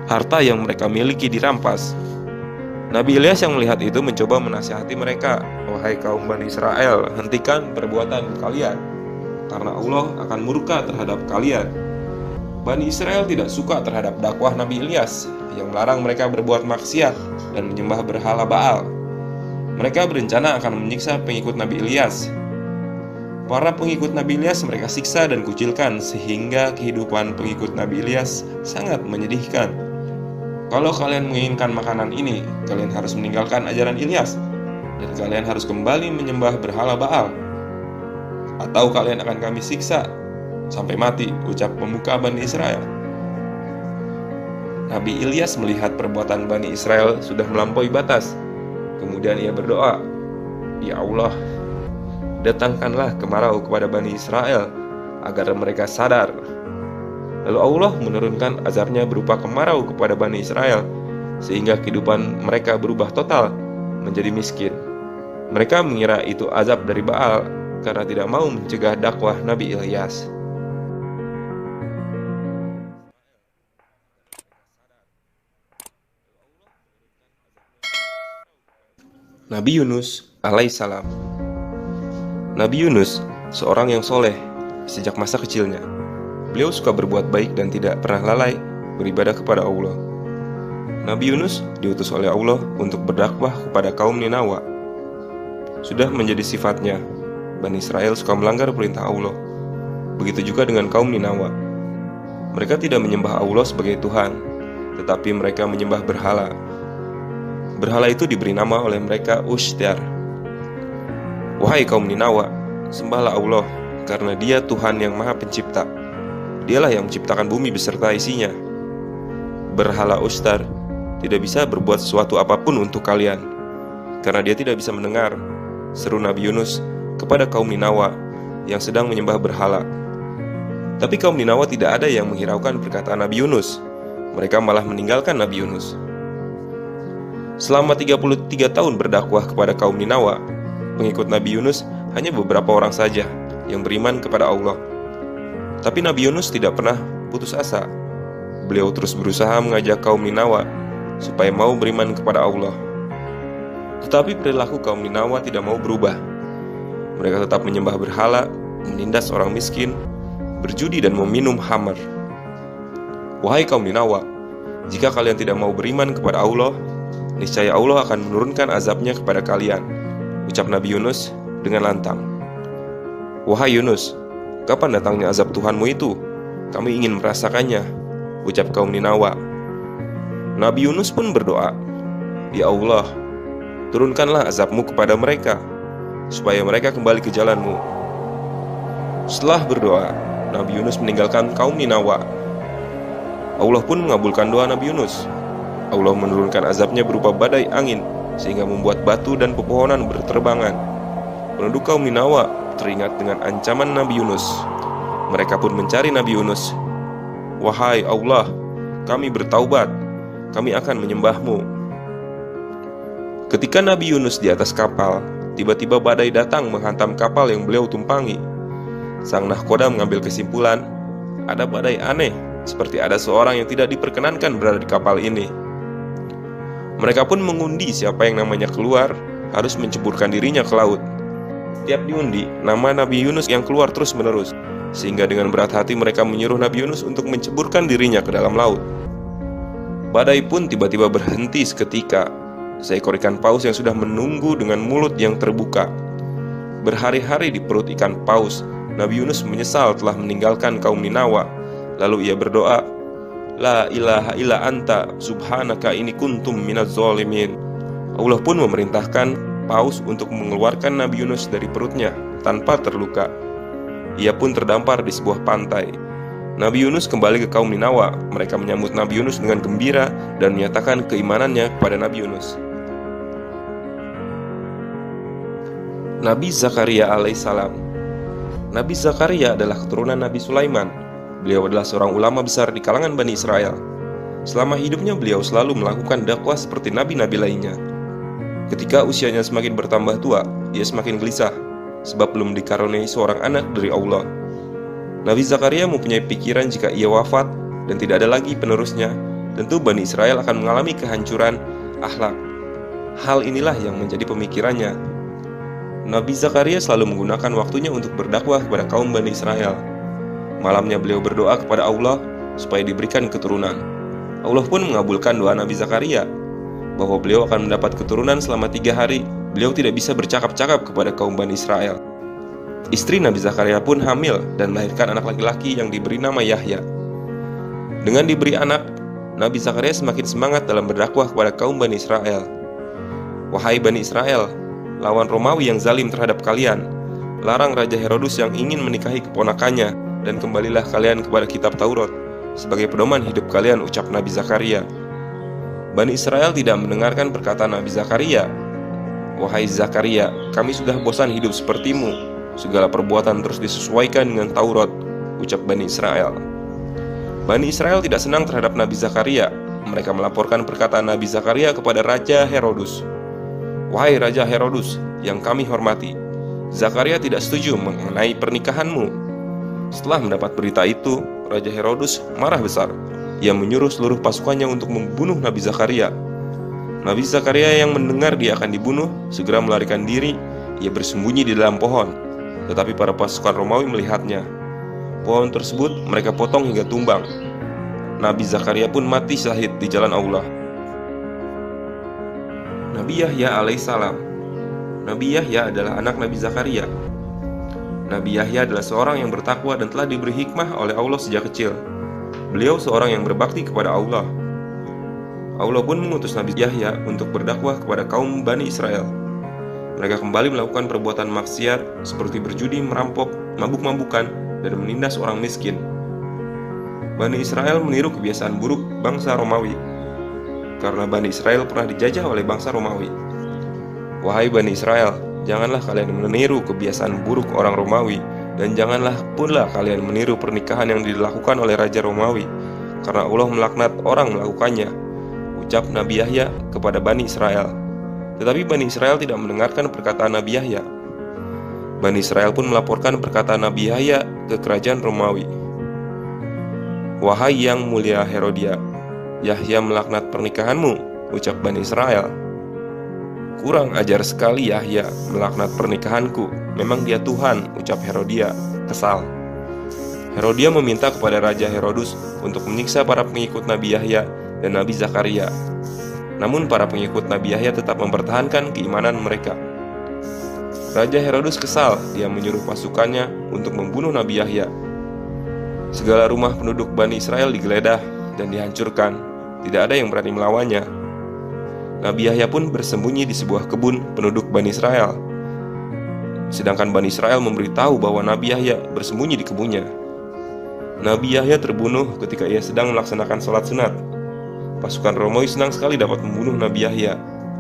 Harta yang mereka miliki dirampas. Nabi Ilyas yang melihat itu mencoba menasihati mereka. "Wahai kaum Bani Israel, hentikan perbuatan kalian, karena Allah akan murka terhadap kalian." Bani Israel tidak suka terhadap dakwah Nabi Ilyas yang melarang mereka berbuat maksiat dan menyembah berhala Baal. Mereka berencana akan menyiksa pengikut Nabi Ilyas. Para pengikut Nabi Ilyas mereka siksa dan kucilkan, sehingga kehidupan pengikut Nabi Ilyas sangat menyedihkan. "Kalau kalian menginginkan makanan ini, kalian harus meninggalkan ajaran Ilyas, dan kalian harus kembali menyembah berhala Baal, atau kalian akan kami siksa sampai mati," ucap pemuka Bani Israel. Nabi Ilyas melihat perbuatan Bani Israel sudah melampaui batas. Kemudian ia berdoa, "Ya Allah, datangkanlah kemarau kepada Bani Israel agar mereka sadar." Lalu Allah menurunkan azabnya berupa kemarau kepada Bani Israel, sehingga kehidupan mereka berubah total menjadi miskin. Mereka mengira itu azab dari Baal karena tidak mau mencegah dakwah Nabi Ilyas. Nabi Yunus alaihissalam. Nabi Yunus, seorang yang soleh sejak masa kecilnya. Beliau suka berbuat baik dan tidak pernah lalai beribadah kepada Allah. Nabi Yunus diutus oleh Allah untuk berdakwah kepada kaum Ninawa. Sudah menjadi sifatnya, Bani Israel suka melanggar perintah Allah. Begitu juga dengan kaum Ninawa. Mereka tidak menyembah Allah sebagai Tuhan, tetapi mereka menyembah berhala. Berhala itu diberi nama oleh mereka Ushtar. Wahai kaum Ninawa, sembahlah Allah, karena Dia Tuhan yang Maha Pencipta. Dialah yang menciptakan bumi beserta isinya. Berhala Ushtar tidak bisa berbuat sesuatu apapun untuk kalian, karena dia tidak bisa mendengar, seru Nabi Yunus kepada kaum Ninawa yang sedang menyembah berhala. Tapi kaum Ninawa tidak ada yang menghiraukan perkataan Nabi Yunus. Mereka malah meninggalkan Nabi Yunus. Selama 33 tahun berdakwah kepada kaum Ninawa, pengikut Nabi Yunus hanya beberapa orang saja yang beriman kepada Allah. Tapi Nabi Yunus tidak pernah putus asa. Beliau terus berusaha mengajak kaum Ninawa supaya mau beriman kepada Allah. Tetapi perilaku kaum Ninawa tidak mau berubah. Mereka tetap menyembah berhala, menindas orang miskin, berjudi dan meminum khamar. Wahai kaum Ninawa, jika kalian tidak mau beriman kepada Allah, niscaya Allah akan menurunkan azabnya kepada kalian, ucap Nabi Yunus dengan lantang. Wahai Yunus, kapan datangnya azab Tuhanmu itu? Kami ingin merasakannya, ucap kaum Ninawa. Nabi Yunus pun berdoa, Ya Allah, turunkanlah azabmu kepada mereka, supaya mereka kembali ke jalanmu. Setelah berdoa, Nabi Yunus meninggalkan kaum Ninawa. Allah pun mengabulkan doa Nabi Yunus. Allah menurunkan azabnya berupa badai angin, sehingga membuat batu dan pepohonan berterbangan. Penduduk kaum Ninawa teringat dengan ancaman Nabi Yunus. Mereka pun mencari Nabi Yunus. Wahai Allah, kami bertaubat, kami akan menyembahmu. Ketika Nabi Yunus di atas kapal, tiba-tiba badai datang menghantam kapal yang beliau tumpangi. Sang nahkoda mengambil kesimpulan, ada badai aneh, seperti ada seorang yang tidak diperkenankan berada di kapal ini. Mereka pun mengundi siapa yang namanya keluar, harus menceburkan dirinya ke laut. Tiap diundi, nama Nabi Yunus yang keluar terus-menerus, sehingga dengan berat hati mereka menyuruh Nabi Yunus untuk menceburkan dirinya ke dalam laut. Badai pun tiba-tiba berhenti seketika. Seekor ikan paus yang sudah menunggu dengan mulut yang terbuka. Berhari-hari di perut ikan paus, Nabi Yunus menyesal telah meninggalkan kaum Ninawa. Lalu ia berdoa, La ilaha illa anta subhanaka inni kuntum minaz zalimin. Allah pun memerintahkan paus untuk mengeluarkan Nabi Yunus dari perutnya tanpa terluka. Ia pun terdampar di sebuah pantai. Nabi Yunus kembali ke kaum Ninawa. Mereka menyambut Nabi Yunus dengan gembira dan menyatakan keimanannya kepada Nabi Yunus. Nabi Zakaria alaihissalam. Nabi Zakaria adalah keturunan Nabi Sulaiman. Beliau adalah seorang ulama besar di kalangan Bani Israel. Selama hidupnya beliau selalu melakukan dakwah seperti nabi-nabi lainnya. Ketika usianya semakin bertambah tua, ia semakin gelisah, sebab belum dikaruniai seorang anak dari Allah. Nabi Zakaria mempunyai pikiran jika ia wafat dan tidak ada lagi penerusnya, tentu Bani Israel akan mengalami kehancuran akhlak. Hal inilah yang menjadi pemikirannya. Nabi Zakaria selalu menggunakan waktunya untuk berdakwah kepada kaum Bani Israel. Malamnya beliau berdoa kepada Allah supaya diberikan keturunan. Allah pun mengabulkan doa Nabi Zakaria bahwa beliau akan mendapat keturunan selama 3 hari. Beliau tidak bisa bercakap-cakap kepada kaum Bani Israel. Istri Nabi Zakaria pun hamil dan melahirkan anak laki-laki yang diberi nama Yahya. Dengan diberi anak, Nabi Zakaria semakin semangat dalam berdakwah kepada kaum Bani Israel. Wahai Bani Israel, lawan Romawi yang zalim terhadap kalian, larang Raja Herodus yang ingin menikahi keponakannya, dan kembalilah kalian kepada kitab Taurat sebagai pedoman hidup kalian, ucap Nabi Zakaria. Bani Israel tidak mendengarkan perkataan Nabi Zakaria. Wahai Zakaria, kami sudah bosan hidup sepertimu. Segala perbuatan terus disesuaikan dengan Taurat, ucap Bani Israel. Bani Israel tidak senang terhadap Nabi Zakaria. Mereka melaporkan perkataan Nabi Zakaria kepada Raja Herodus. Wahai Raja Herodus yang kami hormati, Zakaria tidak setuju mengenai pernikahanmu. Setelah mendapat berita itu, Raja Herodus marah besar. Ia menyuruh seluruh pasukannya untuk membunuh Nabi Zakaria. Nabi Zakaria yang mendengar dia akan dibunuh segera melarikan diri. Ia bersembunyi di dalam pohon. tetapi para pasukan Romawi melihatnya. Pohon tersebut mereka potong hingga tumbang. Nabi Zakaria pun mati syahid di jalan Allah. Nabi Yahya alaihissalam. Nabi Yahya adalah anak Nabi Zakaria. Nabi Yahya adalah seorang yang bertakwa dan telah diberi hikmah oleh Allah sejak kecil. Beliau seorang yang berbakti kepada Allah. Allah pun mengutus Nabi Yahya untuk berdakwah kepada kaum Bani Israel. Mereka kembali melakukan perbuatan maksiat seperti berjudi, merampok, mabuk-mabukan, dan menindas orang miskin. Bani Israel meniru kebiasaan buruk bangsa Romawi, karena Bani Israel pernah dijajah oleh bangsa Romawi. Wahai Bani Israel, janganlah kalian meniru kebiasaan buruk orang Romawi, dan janganlah pula kalian meniru pernikahan yang dilakukan oleh Raja Romawi, karena Allah melaknat orang melakukannya, ucap Nabi Yahya kepada Bani Israel. Tetapi Bani Israel tidak mendengarkan perkataan Nabi Yahya. Bani Israel pun melaporkan perkataan Nabi Yahya ke kerajaan Romawi. Wahai yang mulia Herodia, Yahya melaknat pernikahanmu, ucap Bani Israel. Kurang ajar sekali Yahya melaknat pernikahanku, memang dia Tuhan, ucap Herodia, kesal. Herodia meminta kepada Raja Herodus untuk menyiksa para pengikut Nabi Yahya dan Nabi Zakaria. Namun para pengikut Nabi Yahya tetap mempertahankan keimanan mereka. Raja Herodus kesal, dia menyuruh pasukannya untuk membunuh Nabi Yahya. Segala rumah penduduk Bani Israel digeledah dan dihancurkan, tidak ada yang berani melawannya. Nabi Yahya pun bersembunyi di sebuah kebun penduduk Bani Israel. Sedangkan Bani Israel memberitahu bahwa Nabi Yahya bersembunyi di kebunnya. Nabi Yahya terbunuh ketika ia sedang melaksanakan sholat sunat. Pasukan Romawi senang sekali dapat membunuh Nabi Yahya,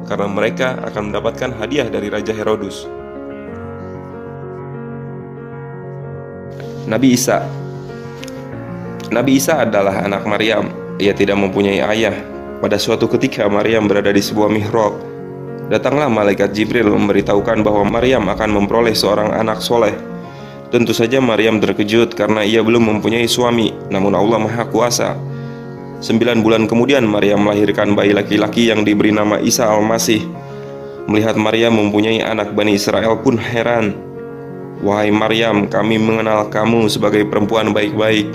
karena mereka akan mendapatkan hadiah dari Raja Herodus. Nabi Isa. Nabi Isa adalah anak Maryam. Ia tidak mempunyai ayah. Pada suatu ketika Maryam berada di sebuah mihrab. Datanglah malaikat Jibril memberitahukan bahwa Maryam akan memperoleh seorang anak soleh. Tentu saja Maryam terkejut karena ia belum mempunyai suami. Namun Allah Maha Kuasa. 9 bulan kemudian Maryam melahirkan bayi laki-laki yang diberi nama Isa Al-Masih. Melihat Maryam mempunyai anak, Bani Israel pun heran. Wahai Maryam, kami mengenal kamu sebagai perempuan baik-baik.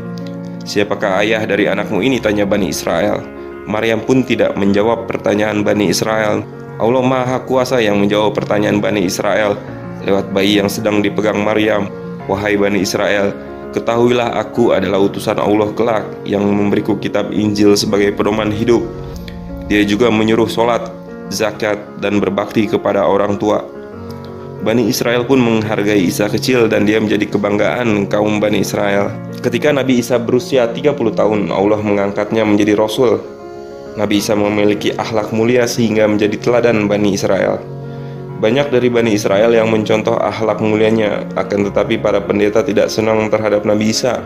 Siapakah ayah dari anakmu ini? Tanya Bani Israel. Maryam pun tidak menjawab pertanyaan Bani Israel. Allah Maha Kuasa yang menjawab pertanyaan Bani Israel lewat bayi yang sedang dipegang Maryam. Wahai Bani Israel, ketahuilah aku adalah utusan Allah kelak yang memberiku kitab Injil sebagai pedoman hidup. Dia juga menyuruh sholat, zakat, dan berbakti kepada orang tua. Bani Israel pun menghargai Isa kecil dan dia menjadi kebanggaan kaum Bani Israel. Ketika Nabi Isa berusia 30 tahun, Allah mengangkatnya menjadi Rasul. Nabi Isa memiliki akhlak mulia sehingga menjadi teladan Bani Israel. Banyak dari Bani Israel yang mencontoh akhlak mulianya, akan tetapi para pendeta tidak senang terhadap Nabi Isa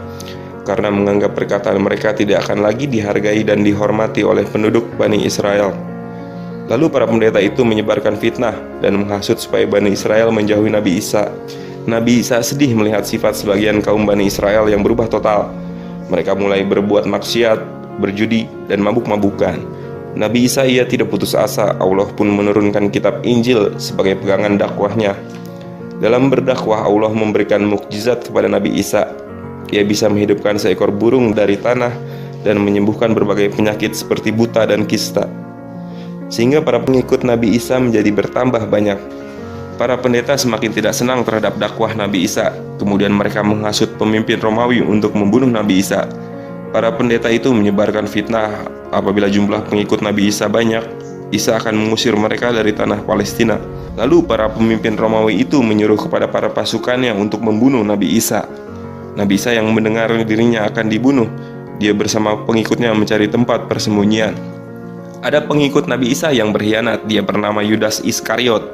karena menganggap perkataan mereka tidak akan lagi dihargai dan dihormati oleh penduduk Bani Israel. Lalu para pendeta itu menyebarkan fitnah dan menghasut supaya Bani Israel menjauhi Nabi Isa. Nabi Isa sedih melihat sifat sebagian kaum Bani Israel yang berubah total. Mereka mulai berbuat maksiat, berjudi, dan mabuk-mabukan. Nabi Isa ia tidak putus asa. Allah pun menurunkan kitab Injil sebagai pegangan dakwahnya. Dalam berdakwah, Allah memberikan mukjizat kepada Nabi Isa. Ia bisa menghidupkan seekor burung dari tanah dan menyembuhkan berbagai penyakit seperti buta dan kista. Sehingga para pengikut Nabi Isa menjadi bertambah banyak. Para pendeta semakin tidak senang terhadap dakwah Nabi Isa. Kemudian mereka menghasut pemimpin Romawi untuk membunuh Nabi Isa. Para pendeta itu menyebarkan fitnah. Apabila jumlah pengikut Nabi Isa banyak, Isa akan mengusir mereka dari tanah Palestina. Lalu para pemimpin Romawi itu menyuruh kepada para pasukannya untuk membunuh Nabi Isa. Nabi Isa yang mendengar dirinya akan dibunuh, dia bersama pengikutnya mencari tempat persembunyian. Ada pengikut Nabi Isa yang berkhianat, dia bernama Yudas Iskariot.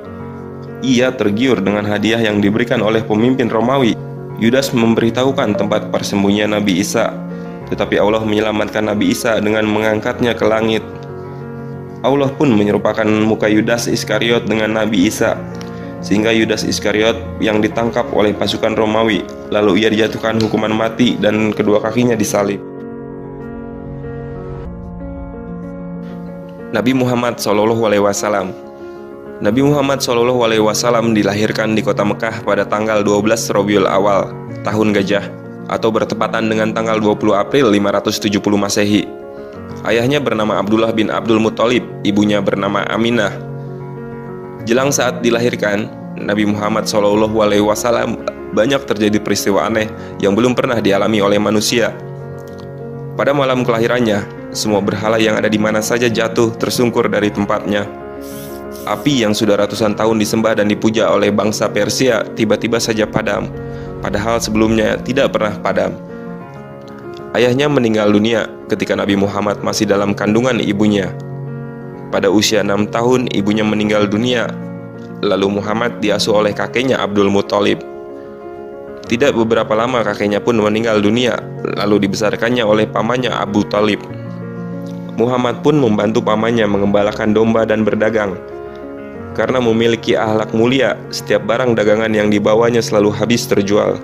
Ia tergiur dengan hadiah yang diberikan oleh pemimpin Romawi. Yudas memberitahukan tempat persembunyian Nabi Isa, tetapi Allah menyelamatkan Nabi Isa dengan mengangkatnya ke langit. Allah pun menyerupakan muka Yudas Iskariot dengan Nabi Isa, sehingga Yudas Iskariot yang ditangkap oleh pasukan Romawi, lalu ia dijatuhkan hukuman mati dan kedua kakinya disalib. Nabi Muhammad SAW. Nabi Muhammad SAW dilahirkan di kota Mekah pada tanggal 12 Rabiul Awal, tahun gajah, atau bertepatan dengan tanggal 20 April 570 Masehi. Ayahnya bernama Abdullah bin Abdul Muthalib, ibunya bernama Aminah. Jelang saat dilahirkan, Nabi Muhammad SAW banyak terjadi peristiwa aneh yang belum pernah dialami oleh manusia. Pada malam kelahirannya, semua berhala yang ada di mana saja jatuh tersungkur dari tempatnya. Api yang sudah ratusan tahun disembah dan dipuja oleh bangsa Persia tiba-tiba saja padam, padahal sebelumnya tidak pernah padam. Ayahnya meninggal dunia ketika Nabi Muhammad masih dalam kandungan ibunya. Pada usia 6 tahun ibunya meninggal dunia, lalu Muhammad diasuh oleh kakeknya Abdul Muthalib. Tidak beberapa lama kakeknya pun meninggal dunia, lalu dibesarkannya oleh pamannya Abu Thalib. Muhammad pun membantu pamannya mengembalakan domba dan berdagang. Karena memiliki akhlak mulia, setiap barang dagangan yang dibawanya selalu habis terjual.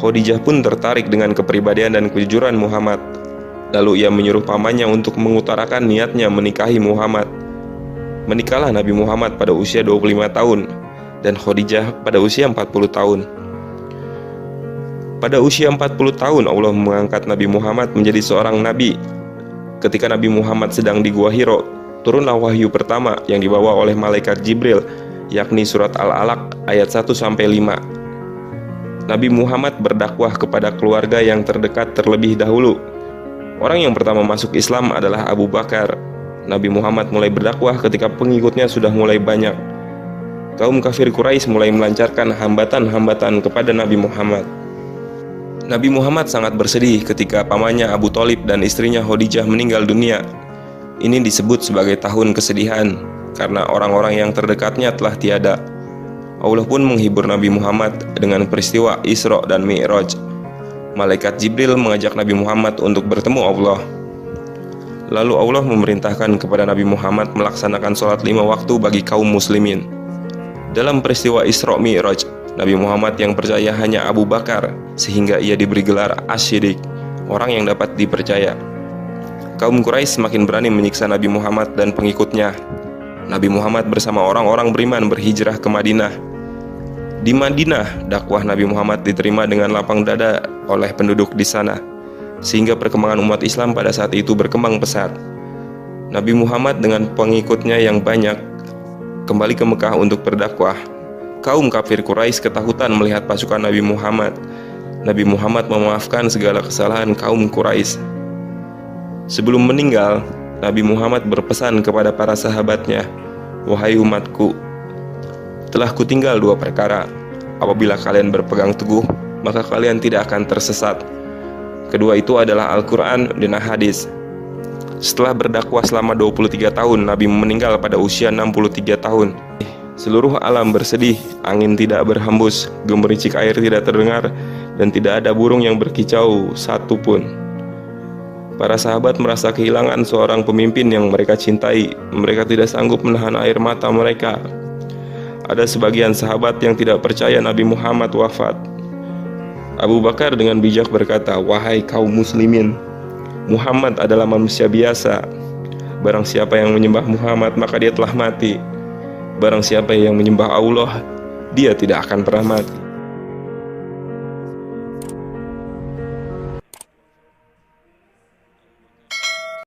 Khadijah pun tertarik dengan kepribadian dan kejujuran Muhammad. Lalu ia menyuruh pamannya untuk mengutarakan niatnya menikahi Muhammad. Menikahlah Nabi Muhammad pada usia 25 tahun dan Khadijah pada usia 40 tahun. Pada usia 40 tahun Allah mengangkat Nabi Muhammad menjadi seorang nabi. Ketika Nabi Muhammad sedang di Gua Hiro, turunlah wahyu pertama yang dibawa oleh malaikat Jibril, yakni surat Al-Alaq ayat 1-5. Nabi Muhammad berdakwah kepada keluarga yang terdekat terlebih dahulu. Orang yang pertama masuk Islam adalah Abu Bakar. Nabi Muhammad mulai berdakwah ketika pengikutnya sudah mulai banyak. Kaum kafir Quraisy mulai melancarkan hambatan-hambatan kepada Nabi Muhammad. Nabi Muhammad sangat bersedih ketika pamannya Abu Thalib dan istrinya Khadijah meninggal dunia. Ini disebut sebagai tahun kesedihan, karena orang-orang yang terdekatnya telah tiada. Allah pun menghibur Nabi Muhammad dengan peristiwa Isra dan Mi'raj. Malaikat Jibril mengajak Nabi Muhammad untuk bertemu Allah. Lalu Allah memerintahkan kepada Nabi Muhammad melaksanakan sholat 5 waktu bagi kaum muslimin. Dalam peristiwa Isra Mi'raj, Nabi Muhammad yang percaya hanya Abu Bakar, sehingga ia diberi gelar Asy-Syiddiq, orang yang dapat dipercaya. Kaum Quraisy semakin berani menyiksa Nabi Muhammad dan pengikutnya. Nabi Muhammad bersama orang-orang beriman berhijrah ke Madinah. Di Madinah, dakwah Nabi Muhammad diterima dengan lapang dada oleh penduduk di sana, sehingga perkembangan umat Islam pada saat itu berkembang pesat. Nabi Muhammad dengan pengikutnya yang banyak kembali ke Mekah untuk berdakwah. Kaum kafir Quraisy ketakutan melihat pasukan Nabi Muhammad. Nabi Muhammad memaafkan segala kesalahan kaum Quraisy. Sebelum meninggal, Nabi Muhammad berpesan kepada para sahabatnya, "Wahai umatku, telah kutinggal 2 perkara. Apabila kalian berpegang teguh, maka kalian tidak akan tersesat. Kedua itu adalah Al-Quran dan hadis." Setelah berdakwah selama 23 tahun, Nabi meninggal pada usia 63 tahun. Seluruh alam bersedih, angin tidak berhembus, gemericik air tidak terdengar, dan tidak ada burung yang berkicau satupun. Para sahabat merasa kehilangan seorang pemimpin yang mereka cintai. Mereka tidak sanggup menahan air mata mereka. Ada sebagian sahabat yang tidak percaya Nabi Muhammad wafat. Abu Bakar dengan bijak berkata, "Wahai kaum muslimin, Muhammad adalah manusia biasa. Barang siapa yang menyembah Muhammad, maka dia telah mati. Barang siapa yang menyembah Allah, dia tidak akan pernah mati."